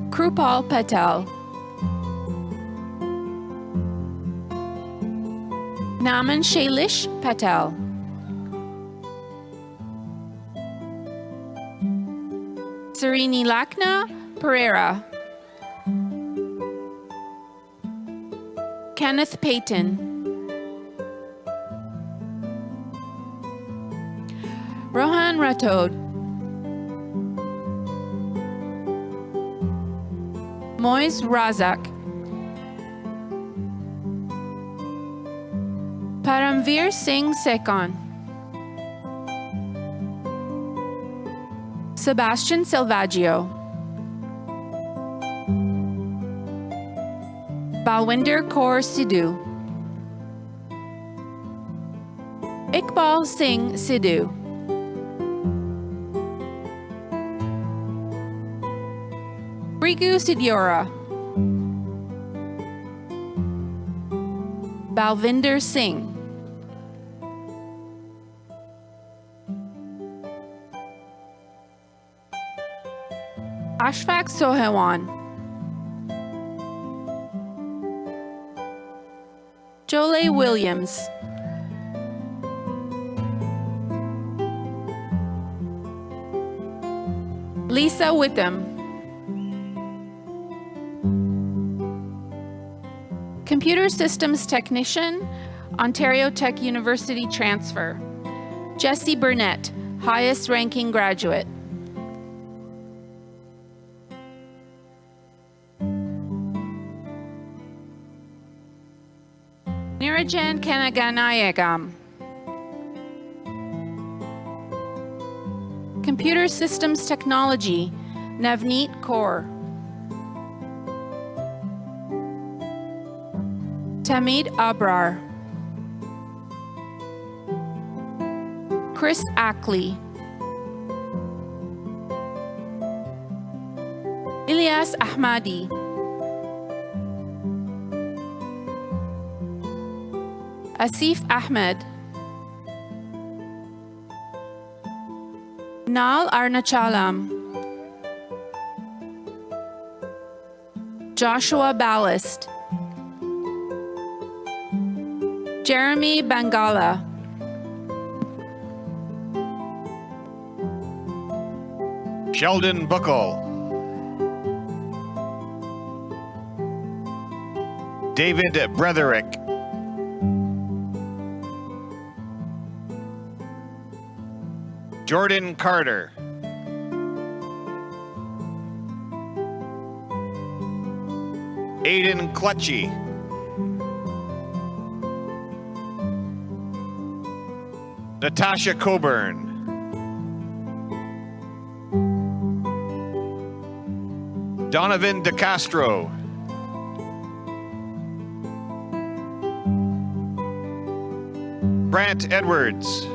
Krupal Patel. Naman Shailish Patel. Serini Lakna Pereira. Kenneth Payton. Rohan Rathod. Moise Razak. Paramveer Singh Sekon. Sebastian Silvaggio. Balwinder Kaur Sidhu. Iqbal Singh Sidhu. Rigu Sidiora. Balvinder Singh. Ashfaq Sohawan. Jole Williams. Lisa Witham. Computer Systems Technician, Ontario Tech University transfer. Jesse Burnett, highest ranking graduate. Nirajan Kanaganayagam. Computer Systems Technology, Navneet Kaur. Tamid Abrar. Chris Ackley. Ilyas Ahmadi. Asif Ahmed. Nal Arnachalam. Joshua Ballast. Jeremy Bangala. Sheldon Buckle. David Bretherick. Jordan Carter. Aiden Clutchy. Natasha Coburn. Donovan DeCastro. Brant Edwards.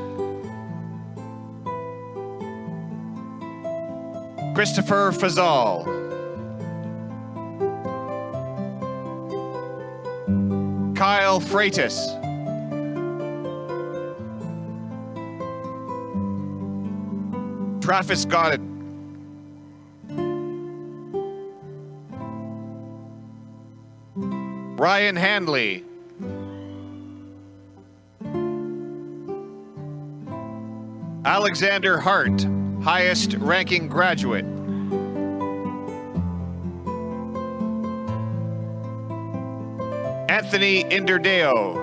Christopher Fazal. Kyle Freitas. Travis Goddard. Ryan Handley. Alexander Hart, highest ranking graduate. Anthony Inderdeo.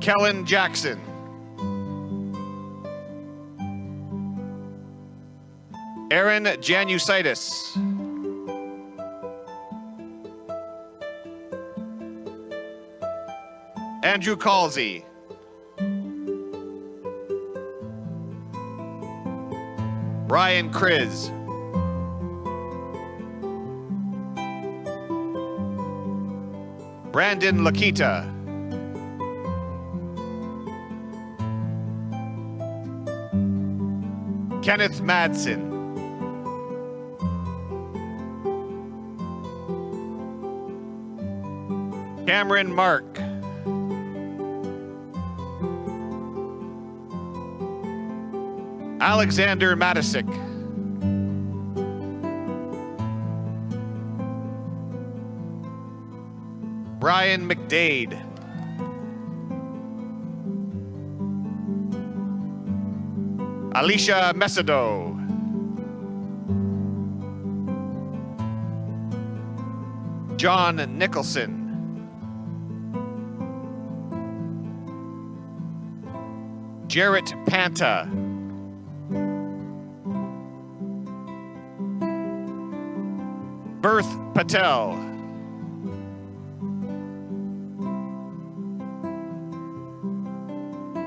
Kellen Jackson. Aaron Janusitis. Andrew Calsey. Ryan Kriz. Brandon Lakita. Kenneth Madsen. Cameron Mark. Alexander Matisic. Brian McDade. Alicia Mesado. John Nicholson. Jarrett Panta. Berth Patel.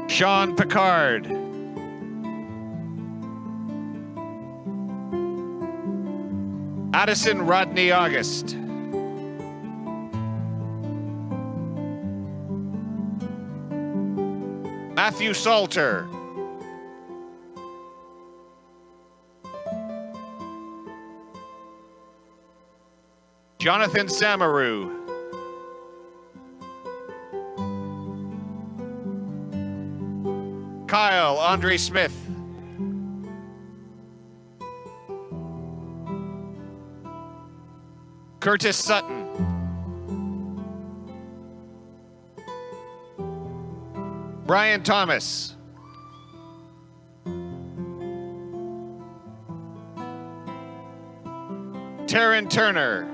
Sean Picard. Addison Rodney August. Matthew Salter. Jonathan Samaru. Kyle Andre Smith. Curtis Sutton. Brian Thomas. Taryn Turner.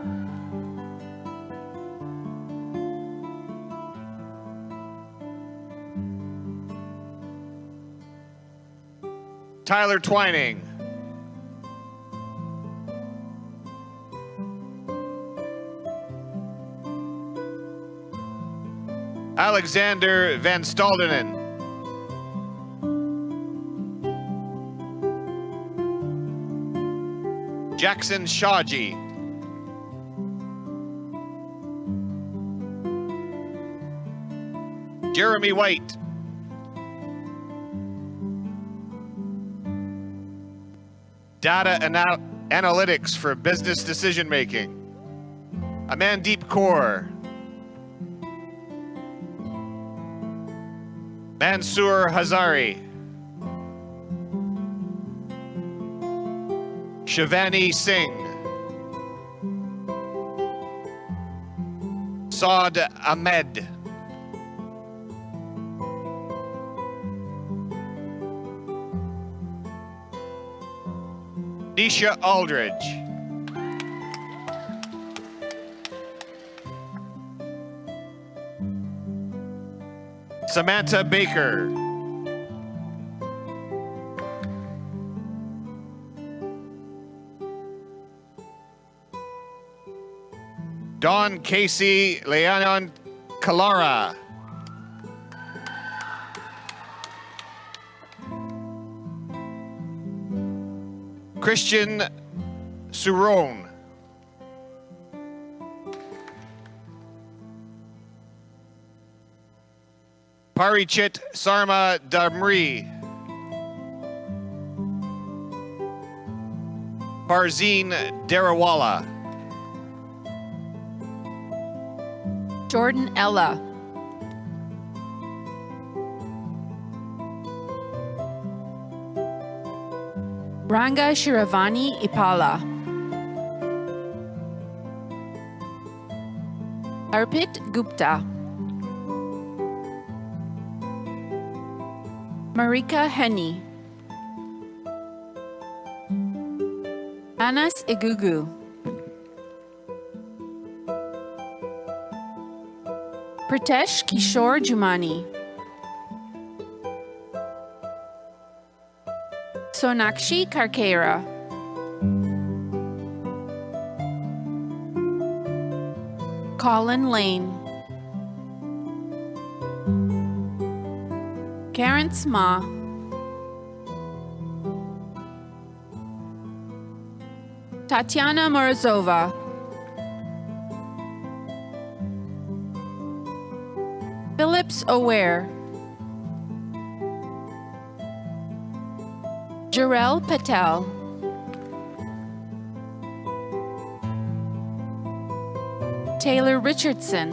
Tyler Twining. Alexander Van Staldenen. Jackson Shawji. Jeremy White. Data analytics for business decision making. Amandeep Kaur. Mansoor Hazari. Shivani Singh. Saad Ahmed. Nisha Aldridge. Samantha Baker. Don Casey Leonon Kalara. Christian Suron. Parichit Sarma Damri. Farzeen Darawala. Jordan Ella. Ranga Shiravani Ipala. Arpit Gupta. Marika Henny. Anas Igugu. Pritesh Kishore Jumani. Sonakshi Karkera. Colin Lane. Karen Sma. Tatiana Morozova. Phillips Aware. Jarell Patel. Taylor Richardson.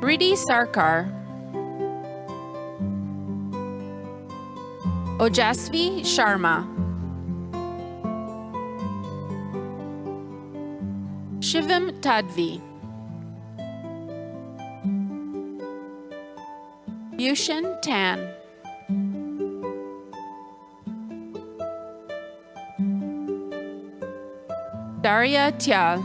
Riddhi Sarkar. Ojasvi Sharma. Shivam Tadvi. Yushin Tan. Daria Tyal.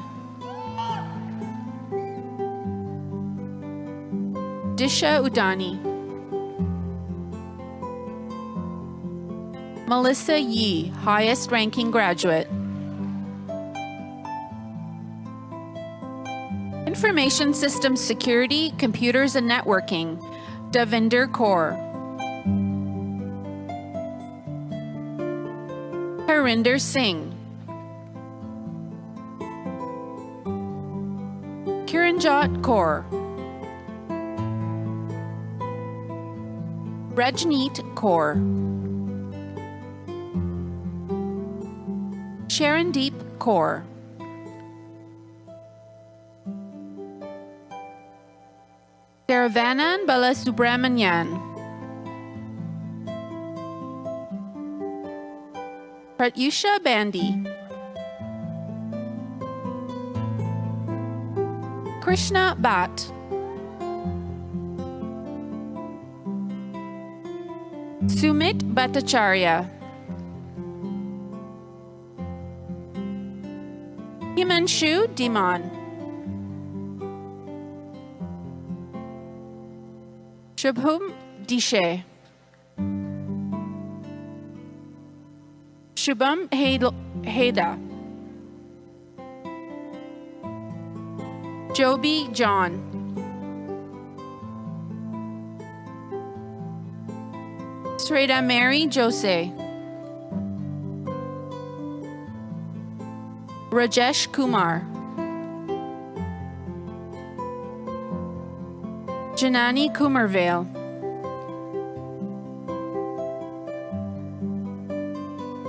Disha Udani. Melissa Yee, highest ranking graduate. Information Systems Security, Computers and Networking, Davinder Kaur. Harinder Singh. Kiranjot Kaur. Rajneet Kaur. Sharondeep Kaur. Saravanan Balasubramanian. Pratyusha Bandi. Krishna Bhatt. Sumit Bhattacharya. Himanshu Diman. Shubham Dishe. Shubham Heda. Joby John. Sreda Mary Jose. Rajesh Kumar. Janani Kumarvale.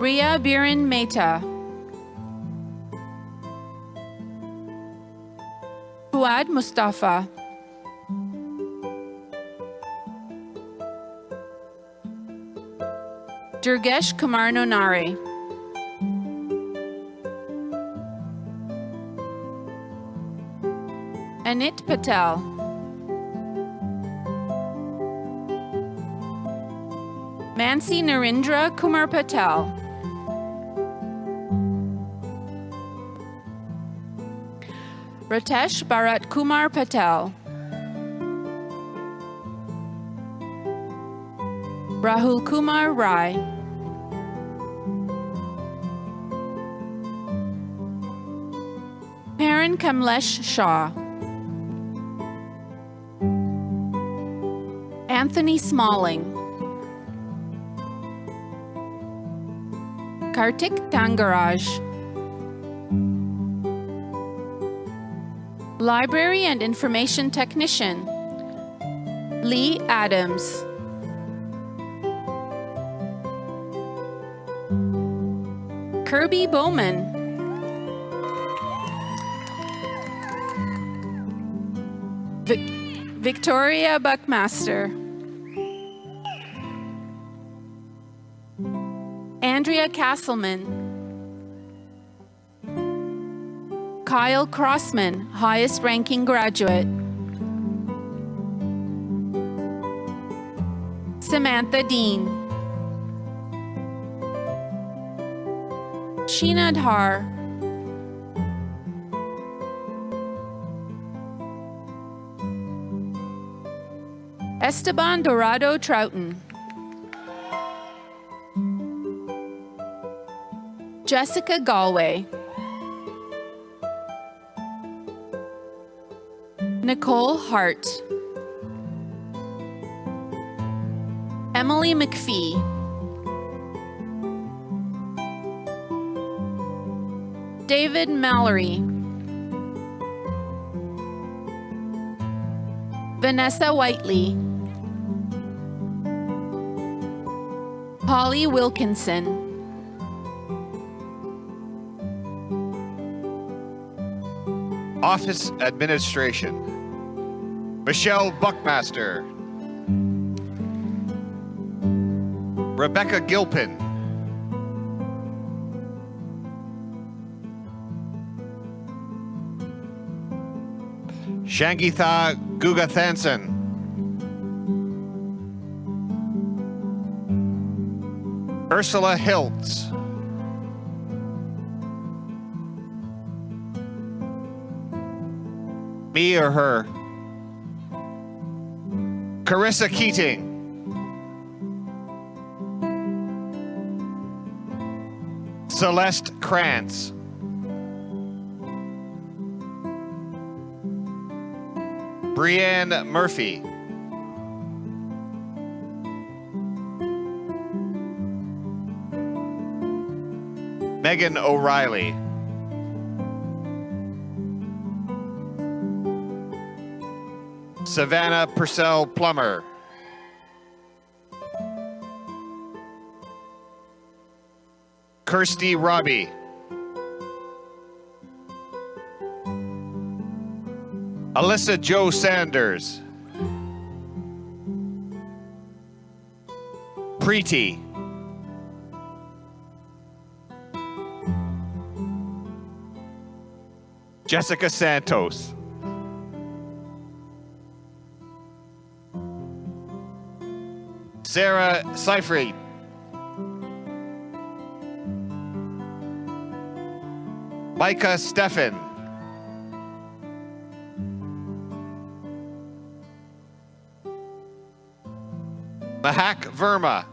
Ria Biren Mehta. Fuad Mustafa. Durgesh Kumar Nonare. Anit Patel. Mansi Narendra Kumar Patel. Ratesh Bharat Kumar Patel. Rahul Kumar Rai. Paran Kamlesh Shah. Anthony Smalling. Kartik Tangaraj. Library and Information Technician, Lee Adams. Kirby Bowman. Victoria Buckmaster. Andrea Castleman. Kyle Crossman, highest ranking graduate. Samantha Dean. Sheena Dhar. Esteban Dorado Troughton. Jessica Galway. Nicole Hart. Emily McPhee. David Mallory. Vanessa Whiteley. Holly Wilkinson. Office Administration. Michelle Buckmaster. Rebecca Gilpin. Shangitha Gugathanson. Ursula Hiltz. Me or her. Carissa Keating. Celeste Krantz. Brianne Murphy. Megan O'Reilly. Savannah Purcell Plummer. Kirsty Robbie. Alyssa Jo Sanders. Preeti. Jessica Santos. Sarah Seifried. Micah Steffen. Mahak Verma.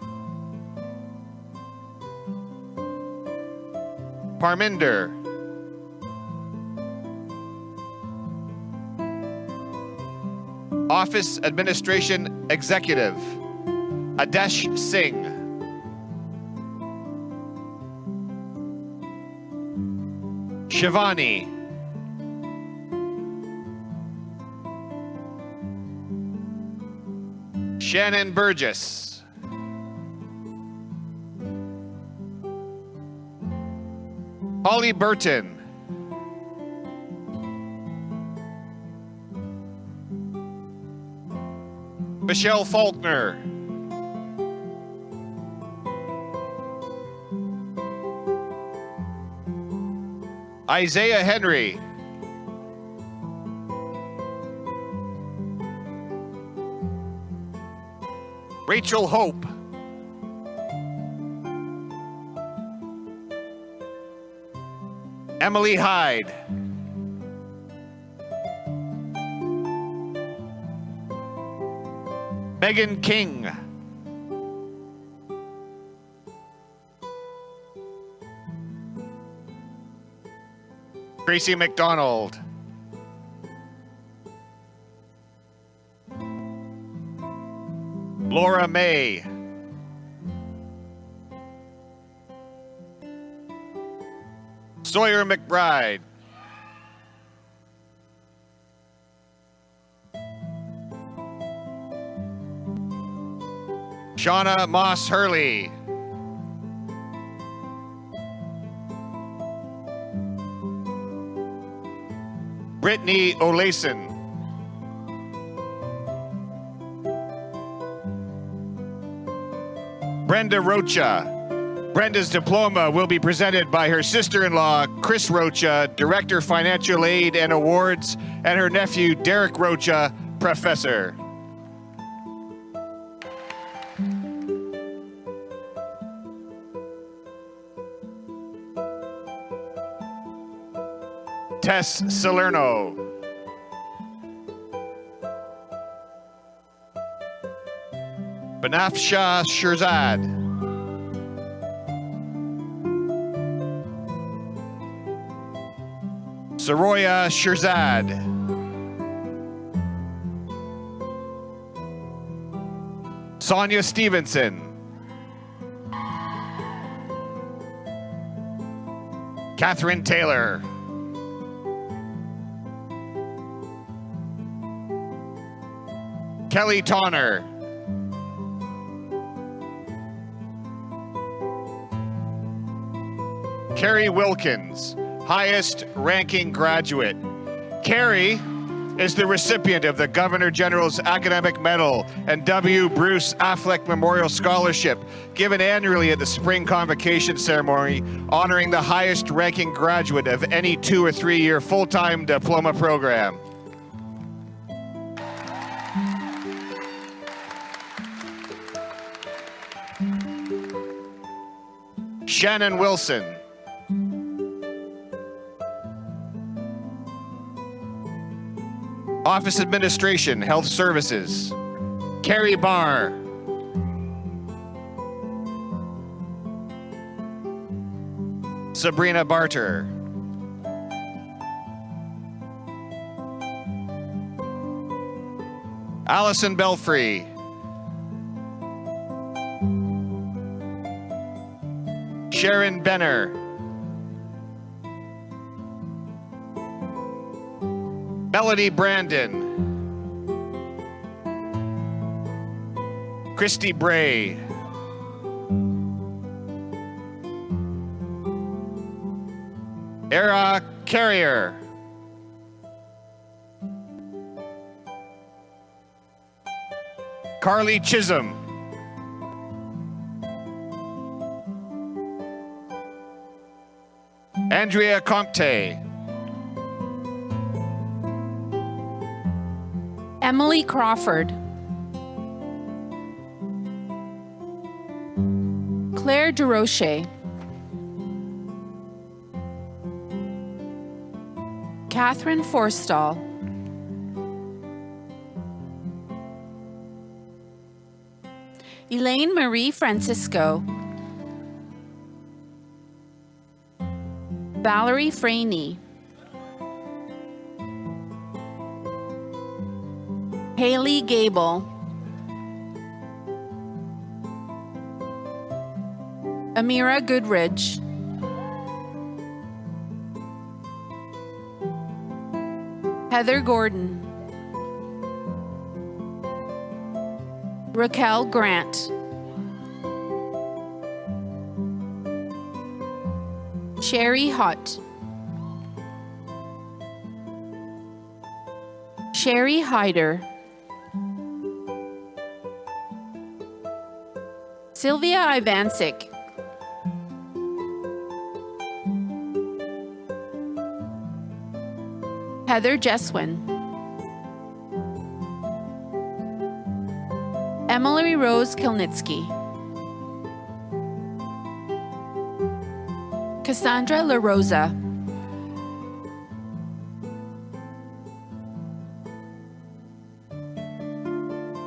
Parminder. Office Administration Executive. Adesh Singh. Shivani. Shannon Burgess. Holly Burton. Michelle Faulkner. Isaiah Henry. Rachel Hope. Emily Hyde. Megan King. Tracy McDonald. Laura May. Sawyer McBride. Shauna Moss Hurley. Brittany Olason. Brenda Rocha. Brenda's diploma will be presented by her sister-in-law, Chris Rocha, Director Financial Aid and Awards, and her nephew, Derek Rocha, Professor. Tess Salerno. Banafsha Shirzad. Saroya Shirzad. Sonia Stevenson. Catherine Taylor. Kelly Tonner. Carrie Wilkins, highest ranking graduate. Carrie is the recipient of the Governor General's Academic Medal and W. Bruce Affleck Memorial Scholarship, given annually at the Spring Convocation Ceremony, honoring the highest ranking graduate of any 2 or 3 year full-time diploma program. Shannon Wilson. Office Administration, Health Services. Carrie Barr. Sabrina Barter. Allison Belfry. Sharon Benner. Melody Brandon. Christy Bray. Era Carrier. Carly Chisholm. Andrea Comte. Emily Crawford. Claire DeRoche. Catherine Forstall. Elaine Marie Francisco. Valerie Franey. Haley Gable. Amira Goodridge, Heather Gordon, Raquel Grant, Sherry Hutt, Sherry Hyder, Sylvia Ivancic, Heather Jeswin, Emily Rose Kilnitsky, Cassandra La Rosa,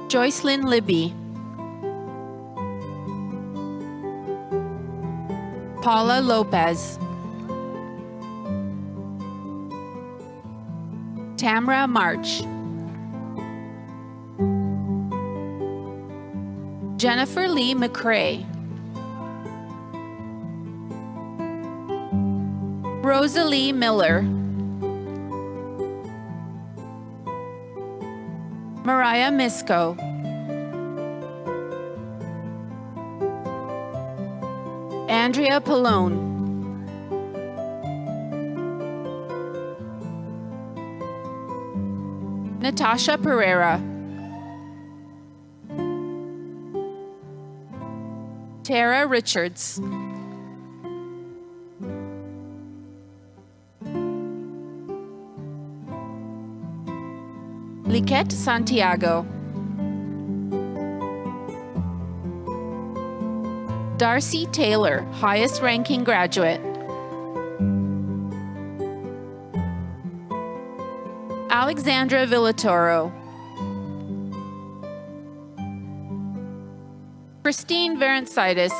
Joycelyn Libby, Paula Lopez, Tamra March, Jennifer Lee McCrae, Rosalie Miller, Mariah Misko, Andrea Pallone, Natasha Pereira, Tara Richards, Liquette Santiago, Darcy Taylor, highest ranking graduate, Alexandra Villatoro, Christine Varansitis,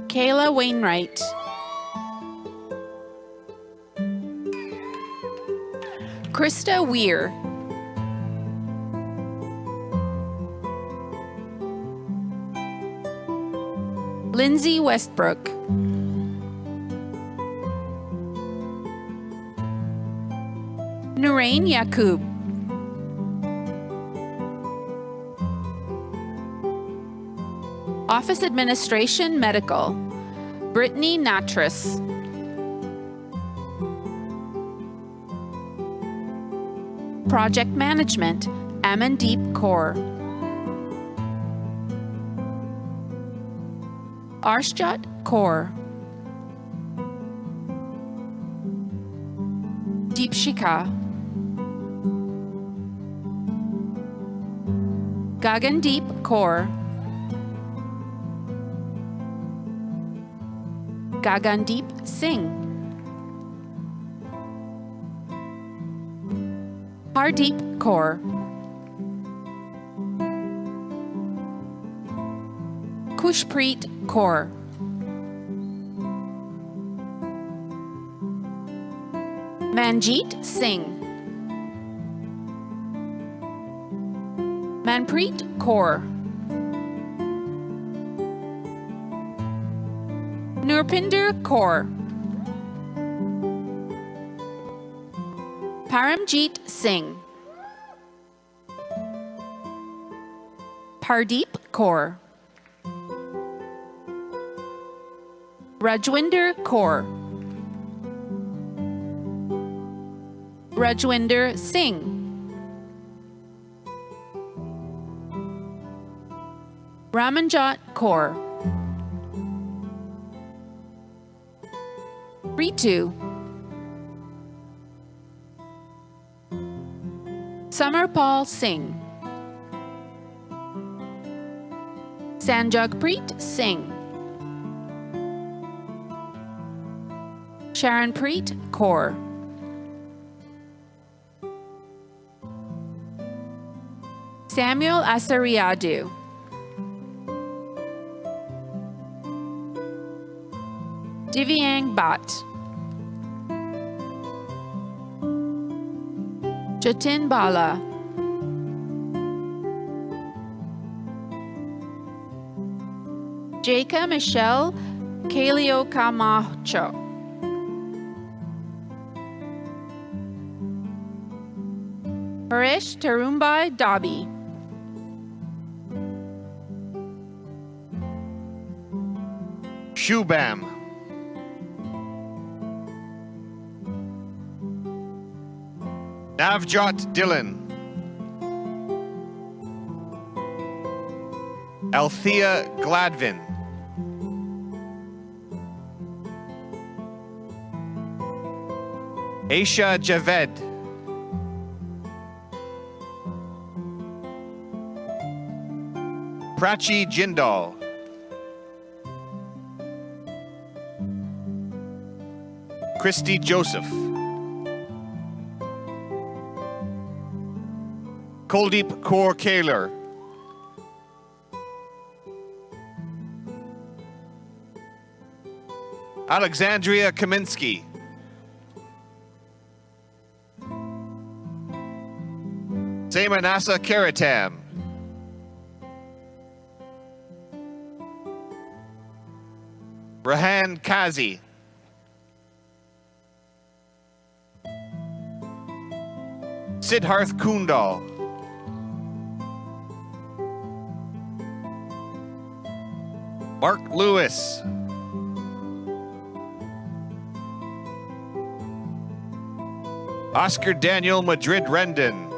Kayla Wainwright, Krista Weir, Lindsay Westbrook, Nurain Yaqub, Office Administration Medical, Brittany Natras, Project Management, Amandeep Kaur, Arshjot Kaur, Deepshika, Gagandeep Kaur, Gagandeep Singh, Hardeep Kaur, Kushpreet Kaur, Manjeet Singh, Manpreet Kaur, Nurpinder Kaur, Paramjeet Singh, Pardeep Kaur, Rajwinder Kaur, Rajwinder Singh, Ramanjot Kaur, Ritu, Samarpal Singh, Sanjagpreet Singh, Sharonpreet Kaur, Samuel Asariadu, Divyang Bhatt, Jatin Bala, Jacob Michelle Calio Camacho. Harish Terumbai Dobby. Shubham. Navjot Dylan. Althea Gladvin. Aisha Javed. Prachi Jindal. Christy Joseph. Kuldeep Kaur Kaler. Alexandria Kaminsky. Semanasa Karatam. Rahan Kazi. Siddharth Kundal. Mark Lewis. Oscar Daniel Madrid Rendon.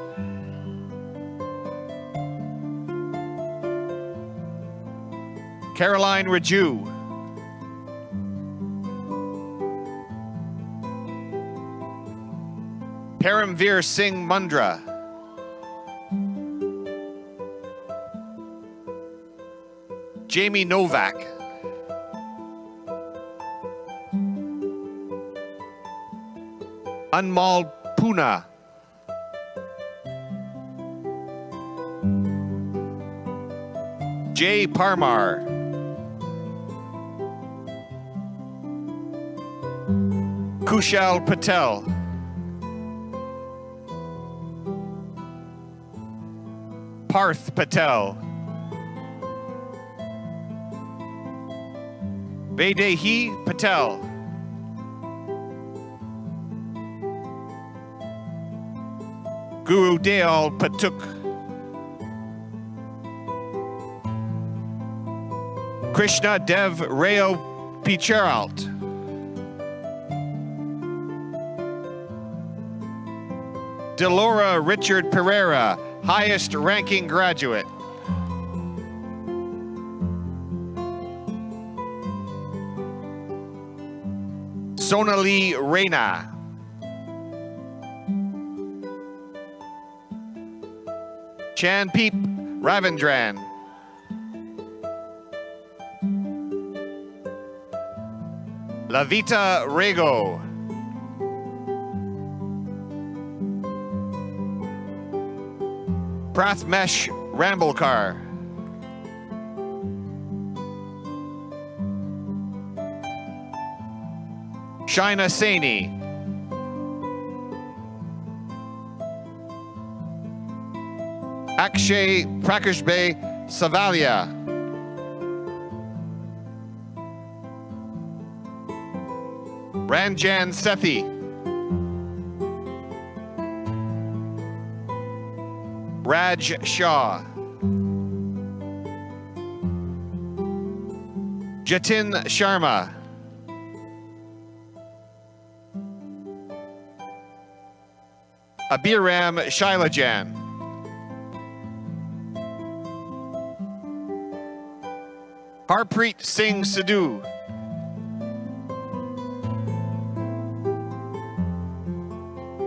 Caroline Raju. Paramveer Singh Mundra. Jamie Novak. Anmal Puna. Jay Parmar. Kushal Patel. Parth Patel. Vaidehi Patel. Guru Dayal Patuk. Krishna Dev Rayo Picheralt. Delora Richard Pereira, highest ranking graduate. Sonali Reina. Chanpeep Ravindran. Lavita Rego. Prathmesh Ramblekar. Shaina Saini. Akshay Prakashbay Savalia. Ranjan Sethi. Raj Shah. Jatin Sharma. Abhiram Shailajan. Harpreet Singh Sidhu.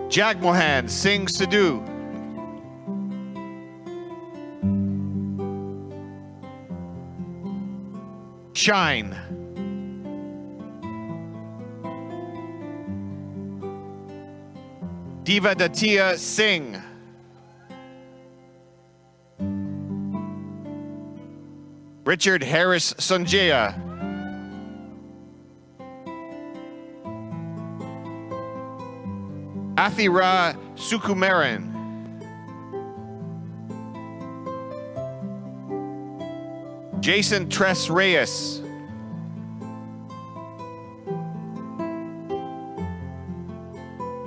Jagmohan Singh Sidhu. Shine. Divadatia Singh. Richard Harris Sanjaya. Athira Sukumaran. Jason Tres Reyes.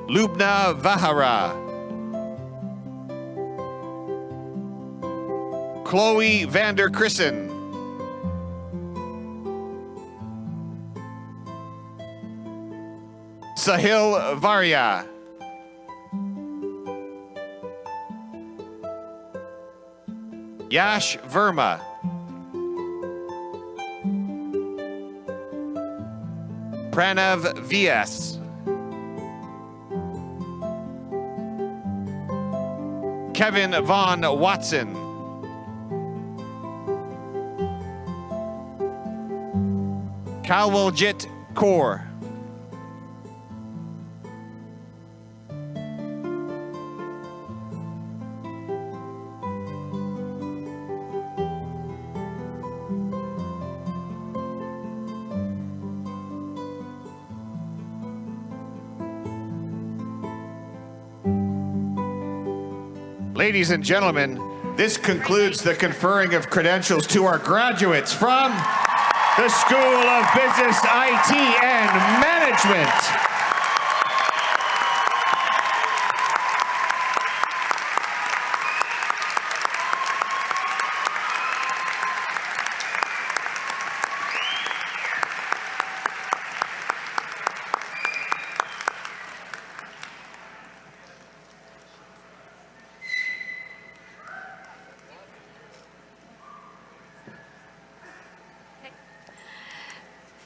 Lubna Vahara. Chloe Vander Crissen. Sahil Varia. Yash Verma. Pranav VS. Kevin Vaughn Watson. Kalwaljit Kaur. Ladies and gentlemen, this concludes the conferring of credentials to our graduates from the School of Business, IT, and Management.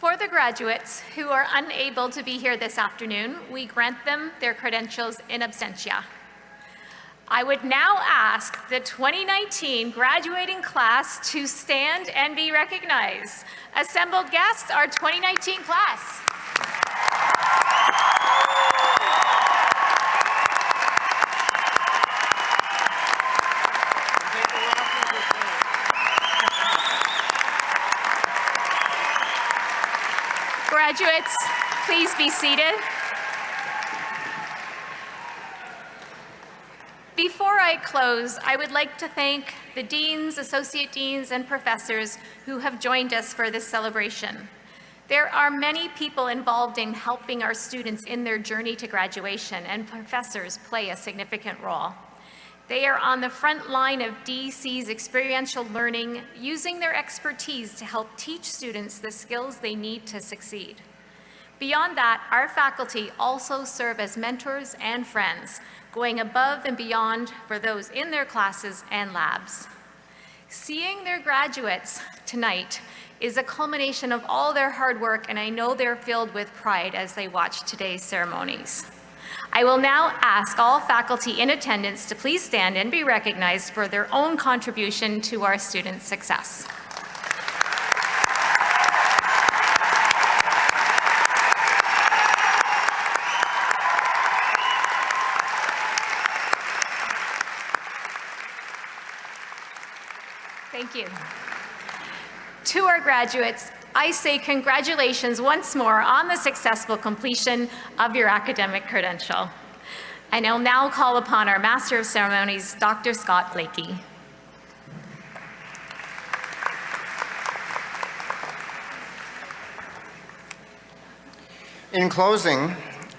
For the graduates who are unable to be here this afternoon, we grant them their credentials in absentia. I would now ask the 2019 graduating class to stand and be recognized. Assembled guests, our 2019 class. Graduates, please be seated. Before I close, I would like to thank the deans, associate deans, and professors who have joined us for this celebration. There are many people involved in helping our students in their journey to graduation, and professors play a significant role. They are on the front line of DC's experiential learning, using their expertise to help teach students the skills they need to succeed. Beyond that, our faculty also serve as mentors and friends, going above and beyond for those in their classes and labs. Seeing their graduates tonight is a culmination of all their hard work, and I know they're filled with pride as they watch today's ceremonies. I will now ask all faculty in attendance to please stand and be recognized for their own contribution to our students' success. Thank you. To our graduates, I say congratulations once more on the successful completion of your academic credential. And I'll now call upon our Master of Ceremonies, Dr. Scott Blakey. In closing,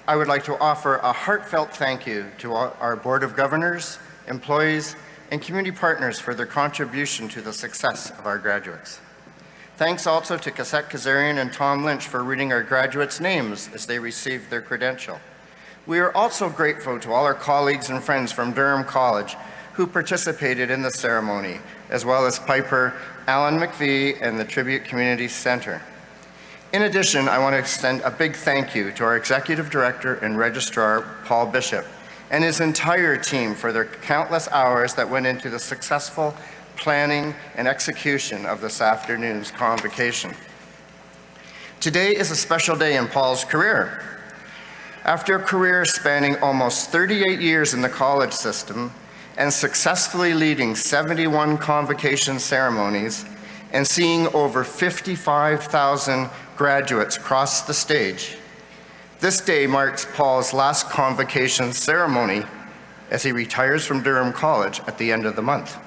I would like to offer a heartfelt thank you to our Board of Governors, employees, and community partners for their contribution to the success of our graduates. Thanks also to Cassette Kazarian and Tom Lynch for reading our graduates' names as they received their credential. We are also grateful to all our colleagues and friends from Durham College who participated in the ceremony, as well as Piper, Alan McVie, and the Tribute Community Center. In addition, I want to extend a big thank you to our Executive Director and Registrar, Paul Bishop, and his entire team for their countless hours that went into the successful planning and execution of this afternoon's convocation. Today is a special day in Paul's career. After a career spanning almost 38 years in the college system and successfully leading 71 convocation ceremonies and seeing over 55,000 graduates cross the stage, this day marks Paul's last convocation ceremony as he retires from Durham College at the end of the month.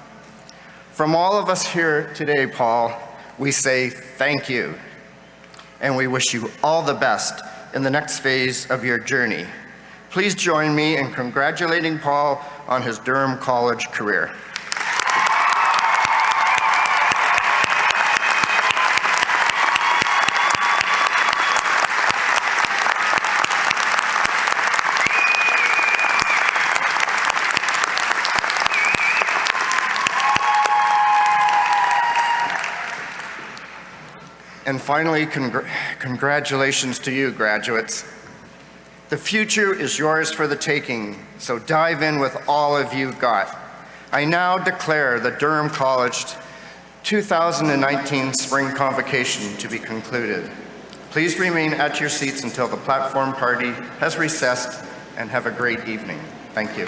From all of us here today, Paul, We say thank you, and we wish you all the best in the next phase of your journey. Please join me in congratulating Paul on his Durham College career. And finally, congratulations to you, graduates. The future is yours for the taking, so dive in with all of you got. I now declare the Durham College 2019 Spring Convocation to be concluded. Please remain at your seats until the platform party has recessed, and have a great evening. Thank you.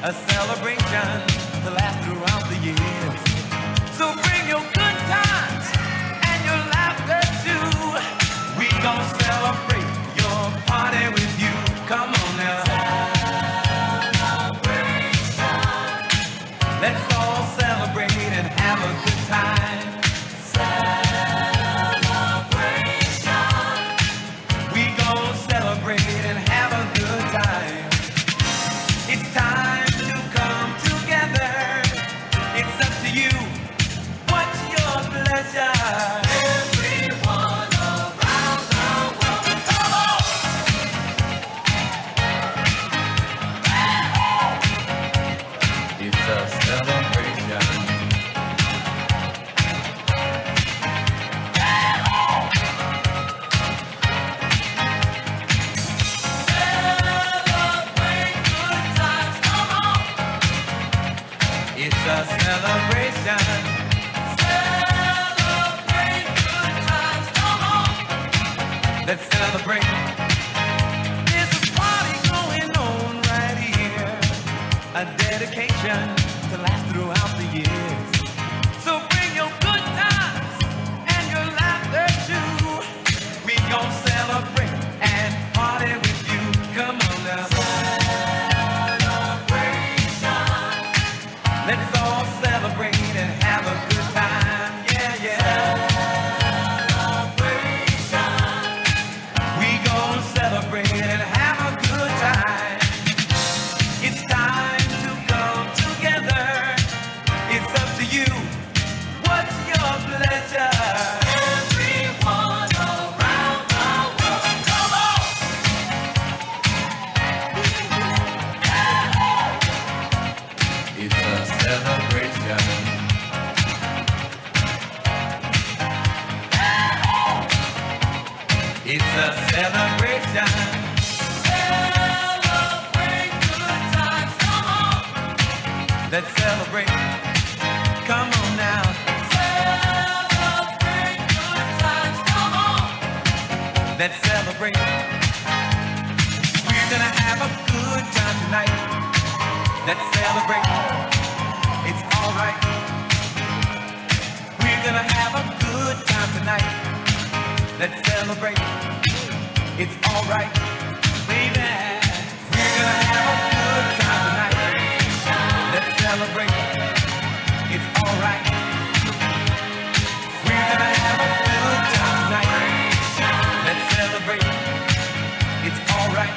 A celebration to last throughout the years. So bring a celebration. Celebrate good times, come on. Let's celebrate. There's a party going on right here. A dedication to last throughout the years. So bring your good times and your laughter too. We gon' celebrate and party with you. Come on now. Let's all celebrate and have a good time. Yeah, yeah. Celebration. We gon' celebrate and have a good time. It's time to come together. It's up to you. What's your pleasure? Everyone around the world, come on. It's a celebration. It's a celebration. Celebrate good times, come on. Let's celebrate. Come on now. Celebrate good times, come on. Let's celebrate. We're gonna have a good time tonight. Let's celebrate. It's alright. We're gonna have a good time tonight. Let's celebrate. It's alright. Baby. We're gonna have a good time tonight. Let's celebrate. It's alright. We're gonna have a good time tonight. Let's celebrate. It's alright.